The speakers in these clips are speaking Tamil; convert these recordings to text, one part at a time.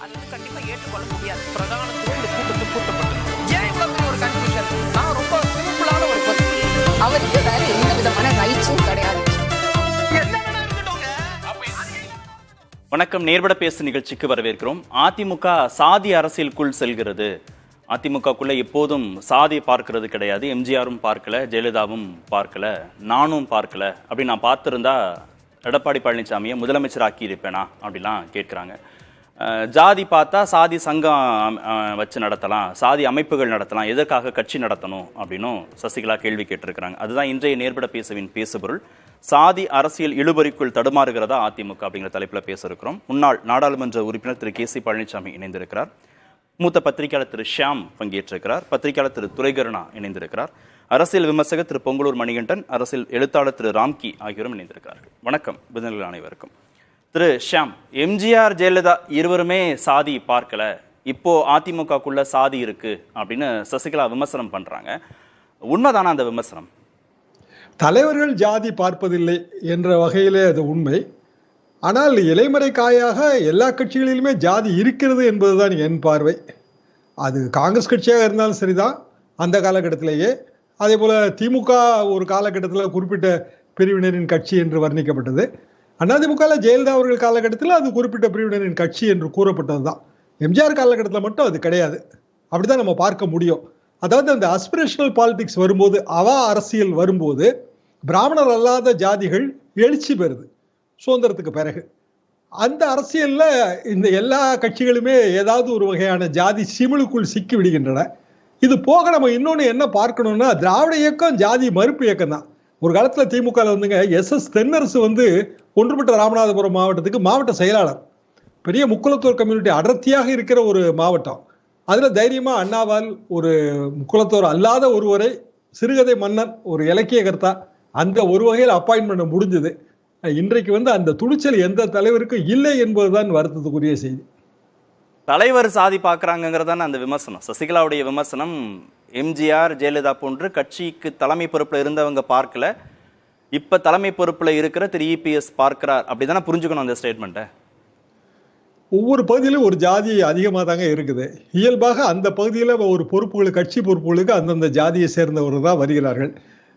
அது கண்டிப்பா ஏற்றுக்கொள்ள முடியாது. பிரதானத்துவம் இந்த கூட்டத்தில் கூட்டப்பட்டது. ஏன் இவ்வளவு ஒரு கன்ஃபியூஷன்? நான் ரொம்ப சிம்பிளான ஒரு கொஸ்டின். அவருக்கு வேற எந்த விதமான ரைட்ஸும் கிடையாது. வணக்கம், நேர்பட பேசு நிகழ்ச்சிக்கு வரவேற்கிறோம். அதிமுக சாதி அரசியலுக்குள் செல்கிறது. அதிமுகக்குள்ள எப்போதும் சாதியை பார்க்கறது கிடையாது. எம்ஜிஆரும் பார்க்கல, ஜெயலலிதாவும் பார்க்கல, நானும் பார்க்கல. அப்படி நான் பார்த்திருந்தா எடப்பாடி பழனிசாமியை முதலமைச்சர் ஆக்கி இருப்பேனா அப்படிலாம் கேட்குறாங்க. ஜாதி பார்த்தா சாதி சங்கம் வச்சு நடத்தலாம், சாதி அமைப்புகள் நடத்தலாம், எதற்காக கட்சி நடத்தணும் அப்படின்னும் சசிகலா கேள்வி கேட்டிருக்கிறாங்க. அதுதான் இன்றைய நேர்பட பேசுவின் பேசுபொருள். சாதி அரசியல் இழுபறிக்குள் தடுமாறுகிறதா அதிமுக அப்படிங்கிற தலைப்பில் பேச இருக்கிறோம். முன்னாள் நாடாளுமன்ற உறுப்பினர் திரு கே சி பழனிசாமி இணைந்திருக்கிறார். மூத்த பத்திரிகையாளர் திரு ஷியாம் பங்கேற்றிருக்கிறார். பத்திரிகையாளர் திரு துரைகருணா இணைந்திருக்கிறார். அரசியல் விமர்சகர் திரு பொங்கலூர் மணிகண்டன், அரசியல் எழுத்தாளர் திரு ராம்கி ஆகியோரும் இணைந்திருக்கிறார்கள். வணக்கம் விருந்தினர்கள் அனைவருக்கும். திரு ஷியாம், எம்ஜிஆர் ஜெயலலிதா இருவருமே சாதி பார்க்கல, இப்போ அதிமுகக்குள்ள சாதி இருக்கு அப்படின்னு சசிகலா விமர்சனம் பண்றாங்க. உண்மைதானா அந்த விமர்சனம்? தலைவர்கள் ஜாதி பார்ப்பதில்லை என்ற வகையிலே அது உண்மை. ஆனால் இலைமறை காயாக எல்லா கட்சிகளிலுமே ஜாதி இருக்கிறது என்பதுதான் என் பார்வை. அது காங்கிரஸ் கட்சியாக இருந்தாலும் சரிதான் அந்த காலகட்டத்திலேயே. அதே போல் திமுக ஒரு காலகட்டத்தில் குறிப்பிட்ட பிரிவினரின் கட்சி என்று வர்ணிக்கப்பட்டது. அதிமுகவில் ஜெயலலிதா அவர்கள் காலகட்டத்தில் அது குறிப்பிட்ட பிரிவினரின் கட்சி என்று கூறப்பட்டது தான். எம்ஜிஆர் காலகட்டத்தில் மட்டும் அது கிடையாது. அப்படி தான் நம்ம பார்க்க முடியும். அதாவது அந்த அஸ்பிரேஷனல் பாலிடிக்ஸ் வரும்போது, அவா அரசியல் வரும்போது பிராமணர் அல்லாத ஜாதிகள் எழுச்சி பெறுது சுதந்திரத்துக்கு பிறகு. அந்த அரசியலில் இந்த எல்லா கட்சிகளுமே ஏதாவது ஒரு வகையான ஜாதி சிமிழுக்குள் சிக்கி விடுகின்றன. இது போக நம்ம இன்னொன்று என்ன பார்க்கணும்னா, திராவிட இயக்கம் ஜாதி மறுப்பு இயக்கம் தான். ஒரு காலத்தில் திமுகவில் வந்துங்க எஸ்.எஸ். தென்னரசு ஒன்றுபட்ட ராமநாதபுரம் மாவட்டத்துக்கு மாவட்ட செயலாளர். பெரிய முக்குலத்தோர் கம்யூனிட்டி அடர்த்தியாக இருக்கிற ஒரு மாவட்டம். அதில் தைரியமாக அண்ணாவால் ஒரு முக்குலத்தோர் அல்லாத ஒருவரை, சிறுகதை மன்னன், ஒரு இலக்கியகர்த்தா, அந்த ஒரு வகையில் அப்பாயின்மெண்ட் முடிஞ்சது. இன்றைக்கு அந்த துணிச்சல் எந்த தலைவருக்கும் இல்லை என்பதுதான் வருத்தத்துக்குரிய செய்தி. தலைவர் சாதி பார்க்குறாங்கிறதான அந்த விமர்சனம், சசிகலாவுடைய விமர்சனம். எம்ஜிஆர் ஜெயலலிதா போன்று கட்சிக்கு தலைமை பொறுப்பில் இருந்தவங்க பார்க்கல, இப்போ தலைமை பொறுப்பில் இருக்கிற திரு இபிஎஸ் பார்க்கிறார், அப்படி தானே புரிஞ்சுக்கணும் அந்த ஸ்டேட்மெண்ட்டை? ஒவ்வொரு பகுதியிலும் ஒரு ஜாதி அதிகமாக தாங்க இருக்குது. இயல்பாக அந்த பகுதியில் ஒரு பொறுப்புகளுக்கு, கட்சி பொறுப்புகளுக்கு அந்தந்த ஜாதியை சேர்ந்தவர்கள் தான் வருகிறார்கள்.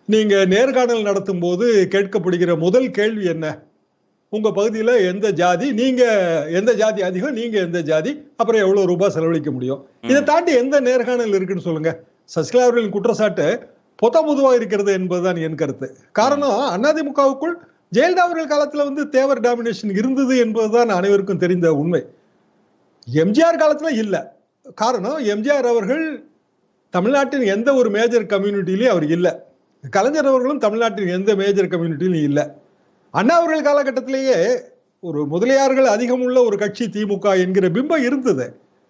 நீங்கள் நேர்காணல் நடத்தும் போது கேட்கப்படுகிற முதல் கேள்வி என்ன? உங்கள் பகுதியில் எந்த ஜாதி, நீங்கள் எந்த ஜாதி அதிகம், நீங்கள் எந்த ஜாதி, அப்புறம் எவ்வளோ ரூபாய் செலவழிக்க முடியும்? இதை தாண்டி எந்த நேர்காணல் இருக்குன்னு சொல்லுங்க. சசிகலா அவர்களின் குற்றச்சாட்டு பொதுவாக இருக்கிறது என்பதுதான் என் கருத்து. காரணம், அதிமுகவுக்குள் ஜெயலலிதா அவர்கள் காலத்தில் தேவர் டாமினேஷன் இருந்தது என்பதுதான் அனைவருக்கும் தெரிந்த உண்மை. எம்ஜிஆர் காலத்தில் இல்லை. காரணம், எம்ஜிஆர் அவர்கள் தமிழ்நாட்டின் எந்த ஒரு மேஜர் கம்யூனிட்டிலையும் அவர் இல்லை. கலைஞர் அவர்களும் தமிழ்நாட்டின் எந்த மேஜர் கம்யூனிட்டிலையும் இல்லை. அண்ணா அவர்கள் காலகட்டத்திலேயே ஒரு முதலியார்கள் அதிகம் உள்ள ஒரு கட்சி திமுக என்கிற பிம்பம் இருந்தது.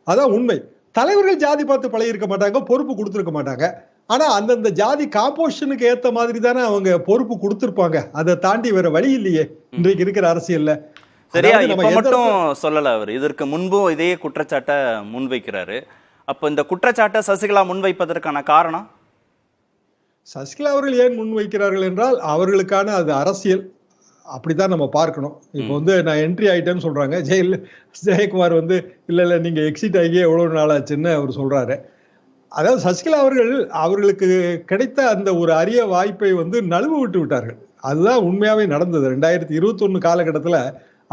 அதான் உண்மை. தலைவர்கள் ஜாதி பார்த்து பழகிருக்க மாட்டாங்க, பொறுப்பு கொடுத்துருக்க மாட்டாங்க. ஆனா அந்தந்த ஜாதி காம்போசிஷனுக்கு ஏத்த மாதிரி தானே அவங்க பொறுப்பு கொடுத்திருப்பாங்க. அதை தாண்டி வேற வழி இல்லையே இன்றைக்கு இருக்கிற அரசியல்ல. சரியா, இப்ப மட்டும் சொல்லல, அவர் இதற்கு முன்பும் இதே குற்றச்சாட்டை முன்வைக்கிறாரு. அப்ப இந்த குற்றச்சாட்டை சசிகலா முன்வைப்பதற்கான காரணம்? சசிகலா அவர்கள் ஏன் முன்வைக்கிறார்கள் என்றால் அவர்களுக்கான அது அரசியல். அப்படித்தான் நம்ம பார்க்கணும். இப்போ நான் என்ட்ரி ஆயிட்டேன்னு சொல்றாங்க. ஜெயக்குமார் இல்ல நீங்க எக்ஸிட் ஆகியே எவ்வளவு நாள் ஆச்சுன்னு அவர் சொல்றாரு. அதாவது சசிகலா அவர்கள் அவர்களுக்கு கிடைத்த அந்த ஒரு அரிய வாய்ப்பை நழுவு விட்டு விட்டார்கள். அதுதான் உண்மையாவே நடந்தது. 2021 காலகட்டத்தில்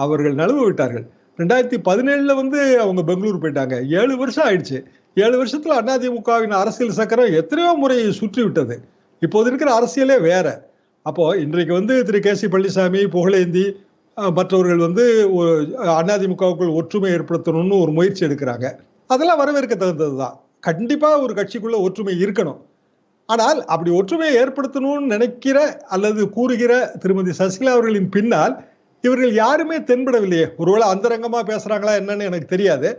அவர்கள் நழுவு விட்டார்கள். 2017 அவங்க பெங்களூர் போயிட்டாங்க. 7 வருஷம் ஆயிடுச்சு. 7 வருஷத்துல அதிமுகவின் அரசியல் சக்கரம் எத்தனையோ முறை சுற்றி விட்டது. இப்போது இருக்கிற அரசியலே வேற. அப்போ இன்றைக்கு திரு கே சி பழனிசாமி, புகழேந்தி மற்றவர்கள் அதிமுகவுக்குள் ஒற்றுமை ஏற்படுத்தணும்னு ஒரு முயற்சி எடுக்கிறாங்க. அதெல்லாம் வரவேற்க தகுந்ததுதான். கண்டிப்பா ஒரு கட்சிக்குள்ள ஒற்றுமை இருக்கணும். ஆனால் அப்படி ஒற்றுமையை ஏற்படுத்தணும்னு நினைக்கிற அல்லது கூறுகிற திருமதி சசிகலா அவர்களின் பின்னால் இவர்கள் யாருமே தென்படவில்லையே. ஒருவேளை அந்தரங்கமா பேசுறாங்களா என்னன்னு எனக்கு தெரியாது.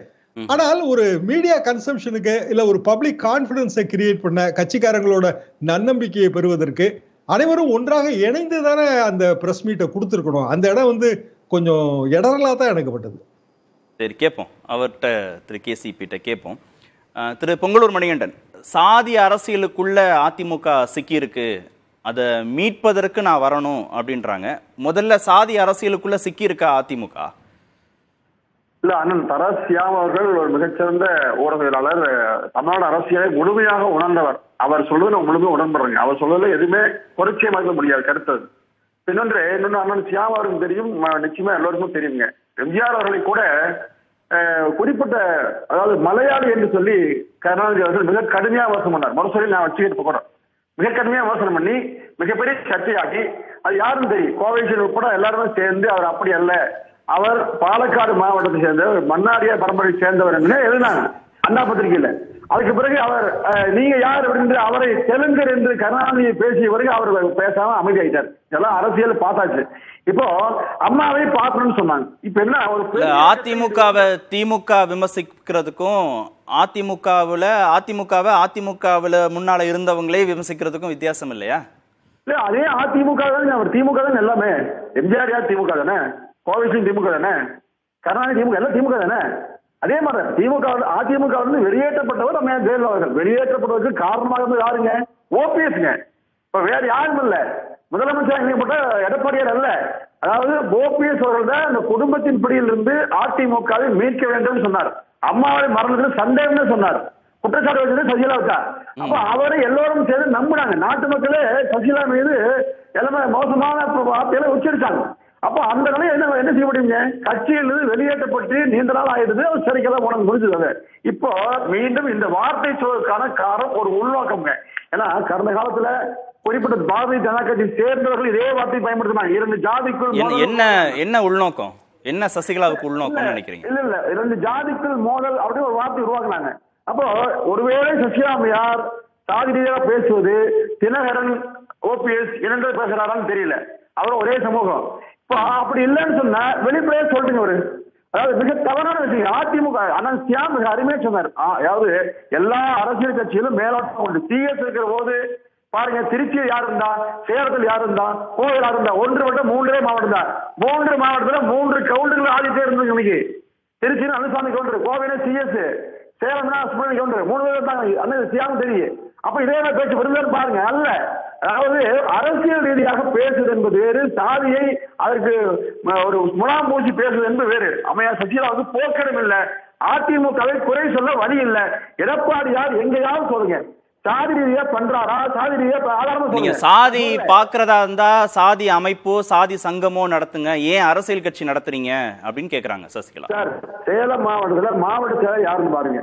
ஆனால் ஒரு மீடியா கன்சம்ஷனுக்கு இல்ல ஒரு பப்ளிக் கான்பிடன்ஸை கிரியேட் பண்ண, கட்சிக்காரங்களோட நன்னம்பிக்கையை பெறுவதற்கு அனைவரும் ஒன்றாக இணைந்து தானே அந்த பிரஸ் மீட்டை கொடுத்துருக்கணும். அந்த இடம் கொஞ்சம் இடரலா தான் எனக்குப்பட்டது. சரி, கேட்போம் அவர்கிட்ட, திரு கேசிபிட்ட கேட்போம். திரு பொங்கலூர் மணிகண்டன், சாதி அரசியலுக்குள்ள அதிமுக சிக்கி இருக்கு, அதை மீட்பதற்கு நான் வரணும் அப்படின்றாங்க. முதல்ல சாதி அரசியலுக்குள்ள சிக்கி இருக்கா அதிமுக? இல்ல அண்ணன் தரசியாம் அவர்கள் ஒரு மிகச்சிறந்த ஊடகவியலாளர், தமிழ்நாடு அரசியலை முழுமையாக உணர்ந்தவர். அவர் சொல்றது நான் முழுமையாக உடன்படுறேங்க. அவர் சொல்றதுல எதுவுமே பொருட்சியமாக முடியாது கருத்து. இன்னொன்று அண்ணன் சியாம் அவருக்கு தெரியும், நிச்சயமா எல்லோருக்கும் தெரியுங்க. எம்ஜிஆர் அவர்களை கூட குறிப்பிட்ட, அதாவது மலையாளி என்று சொல்லி கருணாநிதி அவர்கள் மிக கடுமையாக விமர்சனம் பண்ணார். மறுசொல்லி நான் வச்சுக்கிட்டு போகிறேன். மிக கடுமையாக விமர்சனம் பண்ணி மிகப்பெரிய சர்ச்சையாக்கி, அது யாரும் தெரியும், கோவைசீல் உட்பட எல்லாருமே சேர்ந்து அவர் அப்படி அல்ல, அவர் பாலக்காடு மாவட்டத்தை சேர்ந்தவர், மன்னாடியார் பரம்பரையை சேர்ந்தவர் என்று எழுதினாங்க அண்ணா பத்திரிகையில. அதுக்கு பிறகு அவர் நீங்க யார் என்று அவரை தெலுங்கர் என்று கருணாநிதியை பேசிய பிறகு அவர் பேசாம அமைதியாயிட்டார். இதெல்லாம் அரசியல் பார்த்தாச்சு. இப்போ அம்மாவை பார்க்கணும்னு சொன்னாங்க. இப்ப என்ன ஒரு அதிமுகவை திமுக விமர்சிக்கிறதுக்கும் அதிமுகவுல முன்னால இருந்தவங்களே விமர்சிக்கிறதுக்கும் வித்தியாசம் இல்லையா? இல்ல அதே அதிமுக தான், அவர் திமுக தான் எல்லாமே. எம்ஜிஆர் யார் திமுக தானே, கோவிசிங் திமுக தானே, கருணாநிதி திமுக எல்லாம் திமுக தானே. அதே மாதிரி திமுக அதிமுக வெளியேற்றப்பட்டவர் நம்ம ஜெயலலிதா அவர்கள். வெளியேற்றப்பட்டதற்கு காரணமாக இருந்து யாருங்க? ஓபிஎஸ்ங்க. இப்ப வேற யாரும் இல்ல. முதலமைச்சர் இணைக்கப்பட்ட எடப்பாடியார் அல்ல. அதாவது ஓபிஎஸ் அவர்கள் தான் அந்த குடும்பத்தின் பிடியிலிருந்து அதிமுகவை மீட்க வேண்டும் சொன்னார். அம்மாவை மரணத்தில் சந்தேகம் சொன்னார். குற்றச்சாட்டு வச்சது சசிகலா வச்சா. அப்ப அவரை எல்லோரும் சேர்ந்து நம்பினாங்க. நாட்டு மக்களே சசிகலா மீது எல்லாமே மோசமான வார்த்தைகளை உச்சரித்தாங்க. அப்ப அந்த நிலையை என்ன செய்ய முடியுங்க? கட்சியிலிருந்து வெளியேற்றப்பட்டு நீண்ட நாள் ஆயிடுது, அவர் சிறைக்கெல்லாம் உனக்கு முடிஞ்சது. இப்போ மீண்டும் இந்த வார்த்தை சொல்வதற்கான காரணம் ஒரு உள்நோக்கம்ங்க. ஏன்னா கடந்த காலத்துல குறிப்பிட்ட பாரதிய ஜனதா கட்சி சேர்ந்தவர்கள் இதே வார்த்தை பயன்படுத்தினாங்க. 2 ஜாதிக்குள் என்ன உள்நோக்கம், என்ன சசிகலாவுக்கு உள்நோக்கம் நினைக்கிறீங்க? இல்ல 2 ஜாதிக்குள் மோதல் அப்படின்னு ஒரு வார்த்தை உருவாக்குனாங்க. அப்போ ஒருவேளை சசிகலாமையார் சாதி ரீதியாக பேசுவது தினகரன் ஓபிஎஸ் இரண்டு பேசுறாரான்னு தெரியல. அவரும் ஒரே சமூகம். இப்போ அப்படி இல்லைன்னு சொன்னா வெளிப்படையா சொல்றீங்க. ஒரு அதாவது மிக தவறான விஷயம். அதிமுக அண்ணன் சியாம் மிக அருமையா சொன்னார். அதாவது எல்லா அரசியல் கட்சியிலும் மேலோட்டம் உண்டு. சிஎஸ் இருக்கிற போது பாருங்க, திருச்சியில் யார் இருந்தா, சேலத்தில் யார் இருந்தா, கோவில் யார் இருந்தா, 1 மட்டும் 3 மாவட்டம் தான். 3 மாவட்டத்துல 3 கவுண்டர்கள் ஆதித்தே இருந்தது. இன்னைக்கு திருச்சியில் அனுசாமி கவுண்டர், கோவில சிஎஸ், சேலம்னா சுப்பிரமணிய கவுண்டர், 3 பேர் இருந்தாங்க. அண்ணன் சியாம் தெரியும். அப்ப இதே பேச்சு விரும்புன்னு பாருங்க. அல்ல, அதாவது அரசியல் ரீதியாக பேசுவது என்பது வேறு, சாதியை அதற்கு ஒரு முலாம்பூச்சி பேசுவது என்பது வேறு. அம்மையார் சசிகலாவுக்கு போக்கிடம் இல்லை. அதிமுகவை குறை சொல்ல வழி இல்லை. எடப்பாடியார் எங்கேயாவது சொல்லுங்க, சாதி ரீதியா பண்றாரா, சாதி ரீதியா ஆதாரமா நீங்க சாதி பாக்குறதா இருந்தா சாதி அமைப்போ சாதி சங்கமோ நடத்துங்க, ஏன் அரசியல் கட்சி நடத்துறீங்க அப்படின்னு கேக்குறாங்க சசிகலா. சார், சேலம் மாவட்டத்துல மாவட்ட செயலர் யாருன்னு பாருங்க.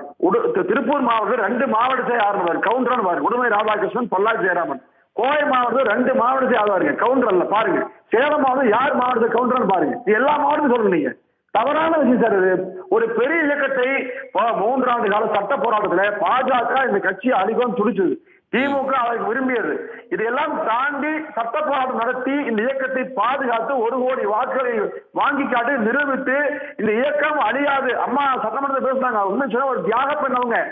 திருப்பூர் மாவட்டத்தில் 2 மாவட்ட செயலர் யாருன்னு பாருங்க, கவுண்டர்னு பாருங்க. உடுமலை ராதாகிருஷ்ணன், பொள்ளாச்சி ஜெயராமன். கோவை மாவட்டத்தில் 2 மாவட்ட செயலர் பாருங்க, கவுண்டர் அல்ல பாருங்க. சேலம் மாவட்டம் யார் மாவட்டத்தில் கவுண்டர்னு பாருங்க. எல்லா மாவட்டத்தையும் சொல்லுங்க. நீங்க தவறான விஷயம் சார். இது ஒரு பெரிய இயக்கத்தை 3 ஆண்டு கால சட்ட போராட்டத்தில் பாஜக இந்த கட்சியை அழிக்கும் துடிச்சது. திமுக அதற்கு விரும்பியது. இதையெல்லாம் தாண்டி சட்ட போராட்டம் நடத்தி இந்த இயக்கத்தை பாதுகாத்து 1 கோடி வாக்குகளை வாங்கி காட்டி நிரூபித்து இந்த இயக்கம் அழியாது. அம்மா சட்டமன்றத்தில் பேசுனாங்க. உண்மை சொன்ன ஒரு தியாக பெண்ணவங்க,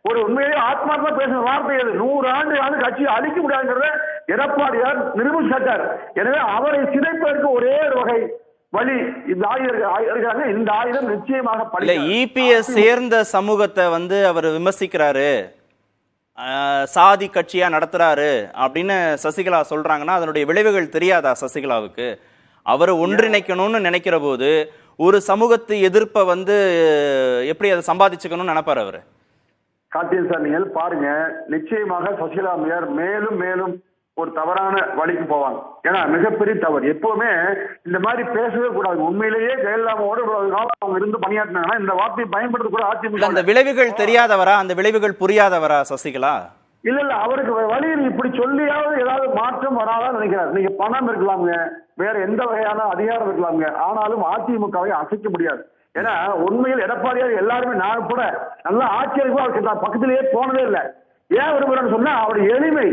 ஒரு உண்மையிலே ஆத்மார்த்தமா பேசுற வார்த்தை அது. 100 ஆண்டு கட்சியை அழிக்க முடியாதுங்கிறத எடப்பாடியார் நிரூபிச்சார். எனவே அவரை சிதைப்பதற்கு ஒரே ஒரு வகை வழி இந்த ஆயுதம். இந்த ஆயுதம் நிச்சயமாக இபிஎஸ் சேர்ந்த சமூகத்தை அவர் விமர்சிக்கிறாரு, சாதி கட்சியா நடத்துறாரு அப்படின்னு சசிகலா சொல்றாங்கன்னா அதனுடைய விளைவுகள் தெரியாதா சசிகலாவுக்கு? அவரை ஒன்றிணைக்கணும்னு நினைக்கிற போது ஒரு சமூகத்து எதிர்ப்பை எப்படி அதை சம்பாதிச்சுக்கணும்னு நினைப்பாரு அவரு? கார்த்திகேயன் சார், நீங்கள் பாருங்க, நிச்சயமாக சசிகலா அம்மையார் மேலும் மேலும் ஒரு தவறான வழிக்கு போவாங்க. ஏன்னா மிகப்பெரிய தவறு. எப்பவுமே இந்த மாதிரி பேசவே கூடாது. உண்மையிலேயே ஜெயலலிதாவோட அவங்க இருந்து பணியாற்றினாங்கன்னா இந்த வார்த்தையை பயன்படுத்த கூட அதிமுக. அந்த விளைவுகள் தெரியாதவரா, அந்த விளைவுகள் புரியாதவரா சசிகலா? இல்ல அவருக்கு வழியில் இப்படி சொல்லியாவது ஏதாவது மாற்றம் வராதான் நினைக்கிறார். நீங்க பணம் இருக்கலாமுங்க, வேற எந்த வகையான அதிகாரம் இருக்கலாமுங்க, ஆனாலும் அதிமுகவை அசைக்க முடியாது. ஏன்னா உண்மையில் எடப்பாடியார் எல்லாருமே நான் கூட நல்லா ஆட்சியருக்கு அவருக்கு நான் பக்கத்திலேயே போனதே இல்லை. ஏன் விரும்புறேன்னு சொன்னா அவருடைய எளிமை.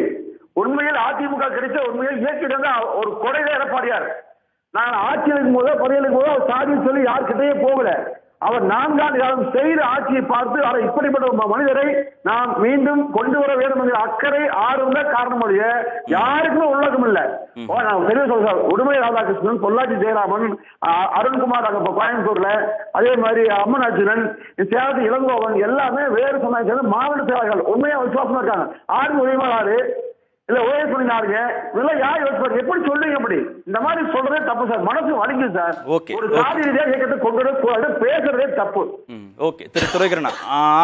உண்மையில் அதிமுக கிடைச்ச உண்மையில் இயக்கிட்டு ஒரு கொடையில எடப்பாடியார். நான் ஆட்சி இருக்கும் போதோ பதவியலுக்கும் போதோ அவர் சாதி சொல்லி யார்கிட்டயே போகல. அவர் 4 ஆண்டு காலம் செய்த ஆட்சியை பார்த்து அவர் இப்படிப்பட்ட மனிதரை நாம் மீண்டும் கொண்டு வர வேண்டும் என்ற அக்கறை ஆர்வம் காரணம் ஒழிய யாருக்குமே உள்ளகம் இல்லை. நான் தெரிய சொல்றேன், உடுமலை ராதாகிருஷ்ணன், பொள்ளாச்சி ஜெயராமன், அருண்குமார் அங்க கோயம்புத்தூர்ல, அதே மாதிரி அம்மன் அர்ஜுனன், சேலத்து இளங்கோவன் எல்லாமே வேறு சமயம் மாவட்ட செயலாளர்கள் உண்மையா விசுவாசமா இருக்காங்க. 6 உதயமாறு இல்ல ஓஎஸ் பண்ணினாருங்க இதெல்லாம் யார் யோசிப்பாரு? எப்படி சொல்லுவீங்க அப்படி? இந்த மாதிரி சொல்றதே தப்பு சார், மனசு வலிக்கும் சார். Okay, ஒரு சாதி ரீதியா இயக்கத்தை கொண்டு வரக்கூடாது, பேசுறதே தப்பு. ஓகே, திரு துரைகரன்,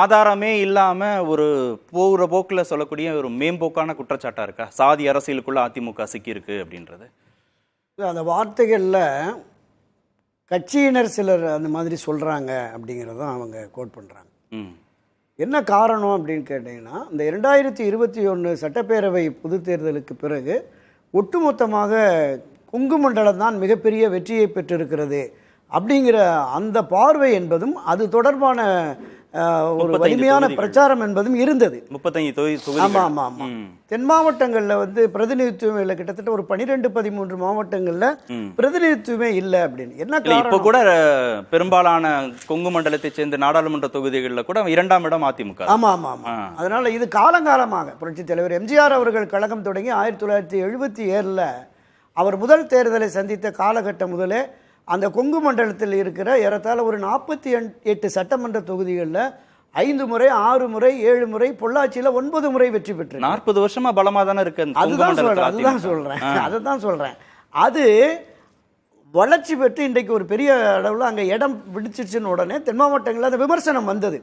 ஆதாரமே இல்லாம ஒரு போகிற போக்குல சொல்லக்கூடிய ஒரு மேம்போக்கான குற்றச்சாட்டா இருக்கா சாதி அரசியலுக்குள்ள அதிமுக சிக்கி இருக்கு அப்படின்றது? அந்த வார்த்தைகளில் கட்சியினர் சிலர் அந்த மாதிரி சொல்கிறாங்க அப்படிங்கிறதான் அவங்க கோட் பண்ணுறாங்க. என்ன காரணம் அப்படின்னு கேட்டிங்கன்னா, இந்த 2021 சட்டப்பேரவை பொது தேர்தலுக்கு பிறகு ஒட்டுமொத்தமாக கொங்கு மண்டலம் தான் மிகப்பெரிய வெற்றியை பெற்றிருக்கிறது அப்படிங்கிற அந்த பார்வை என்பதும் அது தொடர்பான ஒரு வலிமையான பிரச்சாரம் என்பதும் இருந்தது. 35 தொகுதி. ஆமாம் ஆமாம் ஆமாம். தென் மாவட்டங்களில் வந்து பிரதிநிதித்துவம் இல்லை, கிட்டத்தட்ட ஒரு 12-13 மாவட்டங்களில் பிரதிநிதித்துவமே இல்லை அப்படின்னு. என்ன காரணம்? இப்போ கூட பெரும்பாலான கொங்கு மண்டலத்தை சேர்ந்த நாடாளுமன்ற தொகுதிகளில் கூட 2ஆம் இடம் அதிமுக. ஆமாம் ஆமாம் ஆமாம். அதனால இது காலங்காலமாக புரட்சித் தலைவர் எம்ஜிஆர் அவர்கள் கழகம் தொடங்கி 1977 அவர் முதல் தேர்தலை சந்தித்த காலகட்டம் முதலே அந்த கொங்கு மண்டலத்தில் இருக்கிற ஏறத்தாழ ஒரு 48 சட்டமன்ற தொகுதிகளில் 5 முறை 6 முறை 7 முறை, பொள்ளாச்சியில் 9 முறை வெற்றி பெற்று 40 வருஷமா பலமா தானே இருக்கு. அதுதான் சொல்றேன். அது வளர்ச்சி பெற்று இன்றைக்கு ஒரு பெரிய அளவில் அங்கே இடம் பிடிச்சிருச்சுன்னு உடனே தென் மாவட்டங்களில் அந்த விமர்சனம் வந்தது.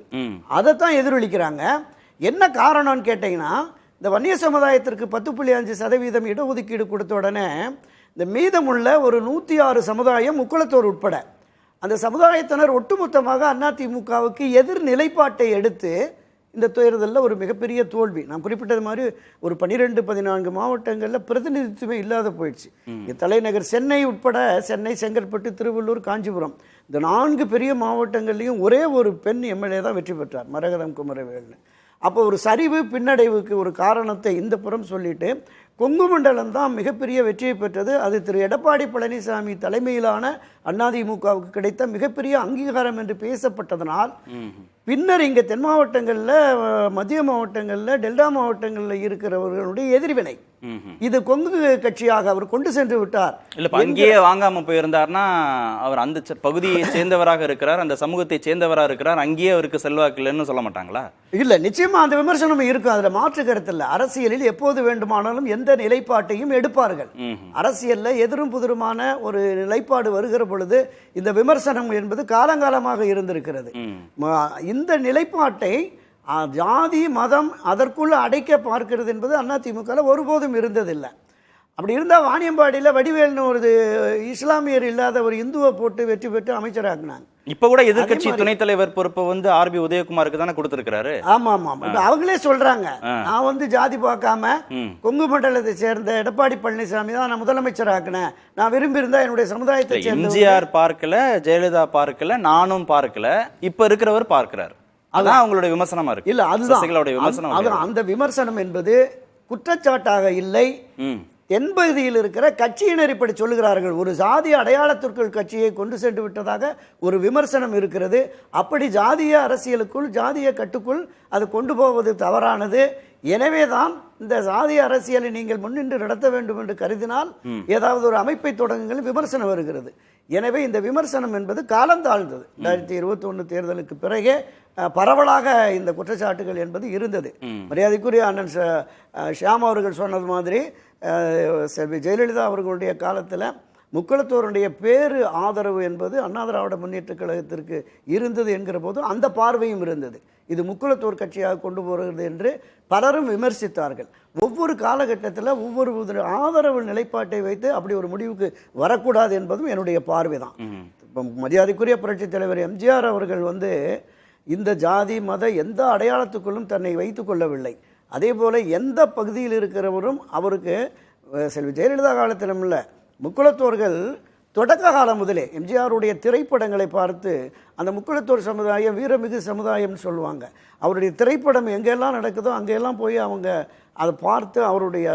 அதைத்தான் எதிரொலிக்கிறாங்க. என்ன காரணம்னு கேட்டீங்கன்னா, இந்த வன்னிய சமுதாயத்திற்கு 10.5% இடஒதுக்கீடு கொடுத்த உடனே இந்த மீதமுள்ள ஒரு 106 சமுதாயம் முக்குளத்தோர் உட்பட அந்த சமுதாயத்தினர் ஒட்டுமொத்தமாக அதிமுகவுக்கு எதிர் நிலைப்பாட்டை எடுத்து இந்த தேர்தலில் ஒரு மிகப்பெரிய தோல்வி. நான் குறிப்பிட்டது மாதிரி ஒரு 12-14 மாவட்டங்களில் பிரதிநிதித்துவமே இல்லாத போயிடுச்சு. தலைநகர் சென்னை உட்பட சென்னை, செங்கல்பட்டு, திருவள்ளூர், காஞ்சிபுரம் இந்த 4 பெரிய மாவட்டங்கள்லையும் ஒரே ஒரு பெண் எம்எல்ஏ தான் வெற்றி பெற்றார், மரகதம் குமரவேல்னு. அப்போ ஒரு சரிவு பின்னடைவுக்கு ஒரு காரணத்தை இந்த புறம் சொல்லிட்டு கொங்கு மண்டலம் தான் மிகப்பெரிய வெற்றியை பெற்றது. அது திரு எடப்பாடி பழனிசாமி தலைமையிலான அதிமுகவுக்கு கிடைத்த மிகப்பெரிய அங்கீகாரம் என்று பேசப்பட்டதனால் பின்னர் இங்கே தென் மாவட்டங்களில், மத்திய மாவட்டங்களில், டெல்டா மாவட்டங்களில் இருக்கிறவர்களுடைய எதிர்வினை இது கொங்கு கட்சியாக அவர் கொண்டு சென்று விட்டார். இல்ல, அங்கேயே வாங்காம போயிருந்தார்னா அவர் அந்த பகுதியை சேர்ந்தவராக இருக்கிறார், அந்த சமூகத்தை சேர்ந்தவராக இருக்கிறார், அங்கேயே அவருக்கு செல்வாக்கு இல்லைன்னு சொல்ல மாட்டாங்களா? இல்ல, நிச்சயமா அந்த விமர்சனம் இருக்கும், அதுல மாற்று கருத்து இல்லை. அரசியலில் எப்போது வேண்டுமானாலும் எந்த நிலைப்பாட்டையும் எடுப்பார்கள். அரசியல்ல எதிரும் புதிருமான ஒரு நிலைப்பாடு வருகிற பொழுது இந்த விமர்சனம் என்பது காலங்காலமாக இருந்திருக்கிறது. இந்த நிலைப்பாட்டை ஜாதி மதம் அதற்குள்ள அடைக்க பார்க்கிறது என்பது அதிமுக ஒருபோதும் இருந்ததில்லை. அப்படி இருந்தால் வாணியம்பாடியில் வடிவேல்னு ஒரு இஸ்லாமியர் இல்லாத ஒரு இந்துவை போட்டு வெற்றி பெற்று அமைச்சராக்குனாங்க. இப்ப கூட எதிர்கட்சி துணைத் தலைவர் பொறுப்பை வந்து ஆர்பி உதயகுமாருக்கு தானே கொடுத்திருக்கிறாரு. ஆமா ஆமா, அவங்களே சொல்றாங்க, நான் வந்து ஜாதி பார்க்காம கொங்கு மண்டலத்தை சேர்ந்த எடப்பாடி பழனிசாமி தான் நான் முதலமைச்சர் ஆக்கினேன், நான் விரும்பி இருந்தா என்னுடைய சமுதாயத்தை சேர்ந்த எம்ஜிஆர் பார்க்கல, ஜெயலலிதா பார்க்கல, நானும் பார்க்கல, இப்ப இருக்கிறவர் பார்க்கிறார். அதான் அவங்களுடைய விமர்சனமா இருக்கு. இல்ல, அதுதான் அந்த விமர்சனம் என்பது குற்றச்சாட்டாக இல்லை. தென்பகுதியில் இருக்கிற கட்சியினர் இப்படி சொல்லுகிறார்கள், ஒரு ஜாதி அடையாளத்திற்குள் கட்சியை கொண்டு சென்று விட்டதாக ஒரு விமர்சனம் இருக்கிறது. அப்படி ஜாதிய அரசியலுக்குள், ஜாதிய கட்டுக்குள் அது கொண்டு போவது தவறானது. எனவேதான் இந்த ஜாதிய அரசியலை நீங்கள் முன்னின்று நடத்த வேண்டும் என்று கருதினால் ஏதாவது ஒரு அமைப்பை தொடங்குங்கள் விமர்சனம் வருகிறது. எனவே இந்த விமர்சனம் என்பது காலந்தாழ்ந்தது. 2021 தேர்தலுக்கு பிறகே பரவலாக இந்த குற்றச்சாட்டுகள் என்பது இருந்தது. மரியாதைக்குரிய அண்ணன் ஷியாம் அவர்கள் சொன்னது மாதிரி ஜெயலலிதா அவர்களுடைய காலத்தில் முக்குளத்தோருடைய பேரு ஆதரவு என்பது அண்ணா திராவிட முன்னேற்ற கழகத்திற்கு இருந்தது என்கிற போது அந்த பார்வையும் இருந்தது. இது முக்குளத்தோர் கட்சியாக கொண்டு போகிறது என்று பலரும் விமர்சித்தார்கள். ஒவ்வொரு காலகட்டத்தில் ஒவ்வொரு ஆதரவு நிலைப்பாட்டை வைத்து அப்படி ஒரு முடிவுக்கு வரக்கூடாது என்பதும் என்னுடைய பார்வை தான். இப்போ மரியாதைக்குரிய புரட்சித் தலைவர் எம்ஜிஆர் அவர்கள் வந்து இந்த ஜாதி மத எந்த அடையாளத்துக்குள்ளும் தன்னை வைத்துக் கொள்ளவில்லை. அதே போல் எந்த பகுதியில் இருக்கிறவரும் அவருக்கு செல்வி ஜெயலலிதா காலத்திலும் இல்லை, முக்குளத்தோர்கள் தொடக்க காலம் முதலே எம்ஜிஆருடைய திரைப்படங்களை பார்த்து அந்த முக்குளத்தோர் சமுதாயம் வீரமிகு சமுதாயம்னு சொல்லுவாங்க. அவருடைய திரைப்படம் எங்கெல்லாம் நடக்குதோ அங்கெல்லாம் போய் அவங்க அதை பார்த்து அவருடைய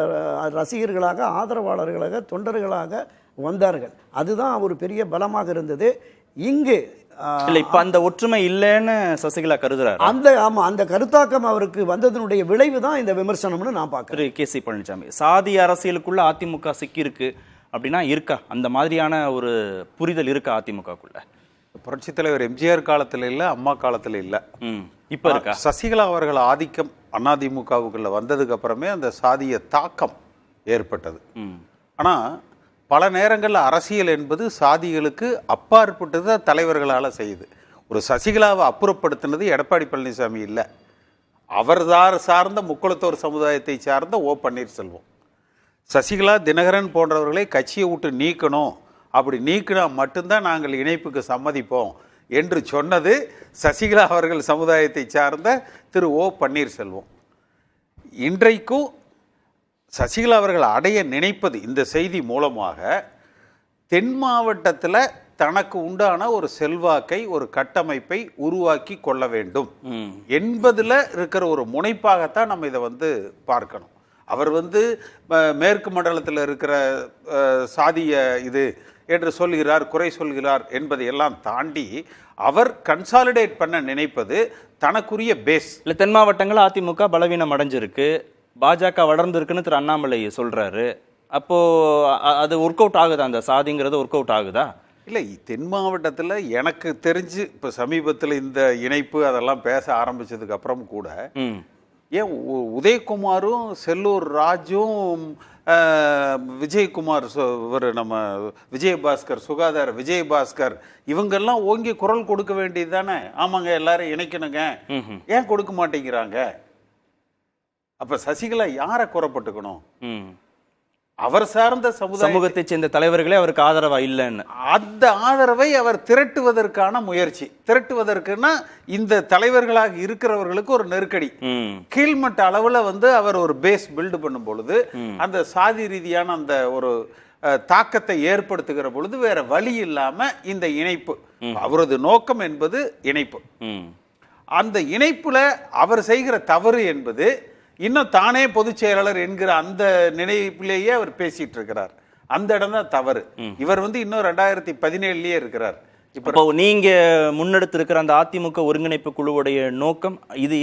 ரசிகர்களாக, ஆதரவாளர்களாக, தொண்டர்களாக வந்தார்கள். அதுதான் ஒரு பெரிய பலமாக இருந்தது. இங்கு இல்ல, இப்ப அந்த ஒற்றுமை இல்லைன்னு சசிகலா கருதுறாரு. அந்த கருத்தாக்கம் அவருக்கு வந்ததனுடைய விளைவு தான் இந்த விமர்சனம்னு நான் பார்க்கிறேன். கே.சி. பழனிசாமி, சாதி அரசியலுக்குள்ள அதிமுக சிக்கி இருக்கு அப்படின்னா இருக்கா? அந்த மாதிரியான ஒரு புரிதல் இருக்கா அதிமுகக்குள்ள? புரட்சி தலைவர் எம்ஜிஆர் காலத்துல இல்ல, அம்மா காலத்துல இல்ல, இப்ப இருக்கா? சசிகலா அவர்கள் ஆதிக்கம் அதிமுகவுக்குள்ள வந்ததுக்கு அப்புறமே அந்த சாதிய தாக்கம் ஏற்பட்டது. ஆனால் பல நேரங்களில் அரசியல் என்பது சாதிகளுக்கு அப்பாற்பட்டது தலைவர்களால் செய்யுது. ஒரு சசிகலாவை அப்புறப்படுத்தினது எடப்பாடி பழனிசாமி இல்லை, அவர் சார்ந்த முக்குளத்தோர் சமுதாயத்தை சார்ந்த ஓ பன்னீர்செல்வம். சசிகலா, தினகரன் போன்றவர்களை கட்சியை விட்டு நீக்கணும், அப்படி நீக்கினா மட்டும்தான் நாங்கள் இணைப்புக்கு சம்மதிப்போம் என்று சொன்னது சசிகலா அவர்கள் சமுதாயத்தை சார்ந்த திரு ஓ பன்னீர்செல்வம். இன்றைக்கும் சசிகலா அவர்கள் அடைய நினைப்பது இந்த செய்தி மூலமாக தென் மாவட்டத்தில் தனக்கு உண்டான ஒரு செல்வாக்கை, ஒரு கட்டமைப்பை உருவாக்கி கொள்ள வேண்டும் என்பதில் இருக்கிற ஒரு முனைப்பாகத்தான் நம்ம இதை பார்க்கணும். அவர் மேற்கு மண்டலத்தில் இருக்கிற சாதிய இது என்று சொல்கிறார், குறை சொல்கிறார் என்பதை எல்லாம் தாண்டி அவர் கன்சாலிடேட் பண்ண நினைப்பது தனக்குரிய பேஸ். இல்லை, தென் மாவட்டங்கள் அதிமுக பலவீனம் அடைஞ்சிருக்கு, பாஜக வளர்ந்துருக்குன்னு திரு அண்ணாமலை சொல்றாரு. அப்போ அது ஒர்க் அவுட் ஆகுதா? அந்த சாதிங்கிறது ஒர்க் அவுட் ஆகுதா? இல்லை, தென் மாவட்டத்தில் எனக்கு தெரிஞ்சு இப்போ சமீபத்தில் இந்த இணைப்பு அதெல்லாம் பேச ஆரம்பிச்சதுக்கு அப்புறம் கூட ஏன் உதயகுமாரும் செல்லூர் ராஜும் விஜயகுமார், இவர் நம்ம விஜயபாஸ்கர், சுகாதார விஜயபாஸ்கர், இவங்கெல்லாம் ஓங்கி குரல் கொடுக்க வேண்டியது தானே? ஆமாங்க, எல்லாரும் இணைக்கணுங்க, ஏன் கொடுக்க மாட்டேங்கிறாங்க? அப்ப சசிகலா யாரை குறப்பட்டுக்கணும்? அவர் சார்ந்த சமூகத்தை சேர்ந்த தலைவர்களே அவருக்கு ஆதரவா இல்லைன்னு அந்த ஆதரவை அவர் திரட்டுவதற்கான முயற்சி. திரட்டுவதற்குன்னா இந்த தலைவர்களாக இருக்கிறவர்களுக்கு ஒரு நெருக்கடி, கீழ்மட்ட அளவுல அவர் ஒரு பேஸ் பில்டு பண்ணும் பொழுது அந்த சாதி ரீதியான அந்த ஒரு தாக்கத்தை ஏற்படுத்துகிற பொழுது வேற வழி இல்லாம இந்த இணைப்பு, அவரது நோக்கம் என்பது இணைப்பு. அந்த இணைப்புல அவர் செய்கிற தவறு என்பது இன்னும் தானே பொதுச் செயலாளர் என்கிற அந்த நினைப்பிலேயே அவர் பேசிட்டு இருக்கிறார். அந்த இடம் தான் தவறு. இவர் இன்னும் 2017 இருக்கிறார். இப்போ நீங்க முன்னெடுத்திருக்கிற அந்த அதிமுக ஒருங்கிணைப்பு குழுவுடைய நோக்கம் இது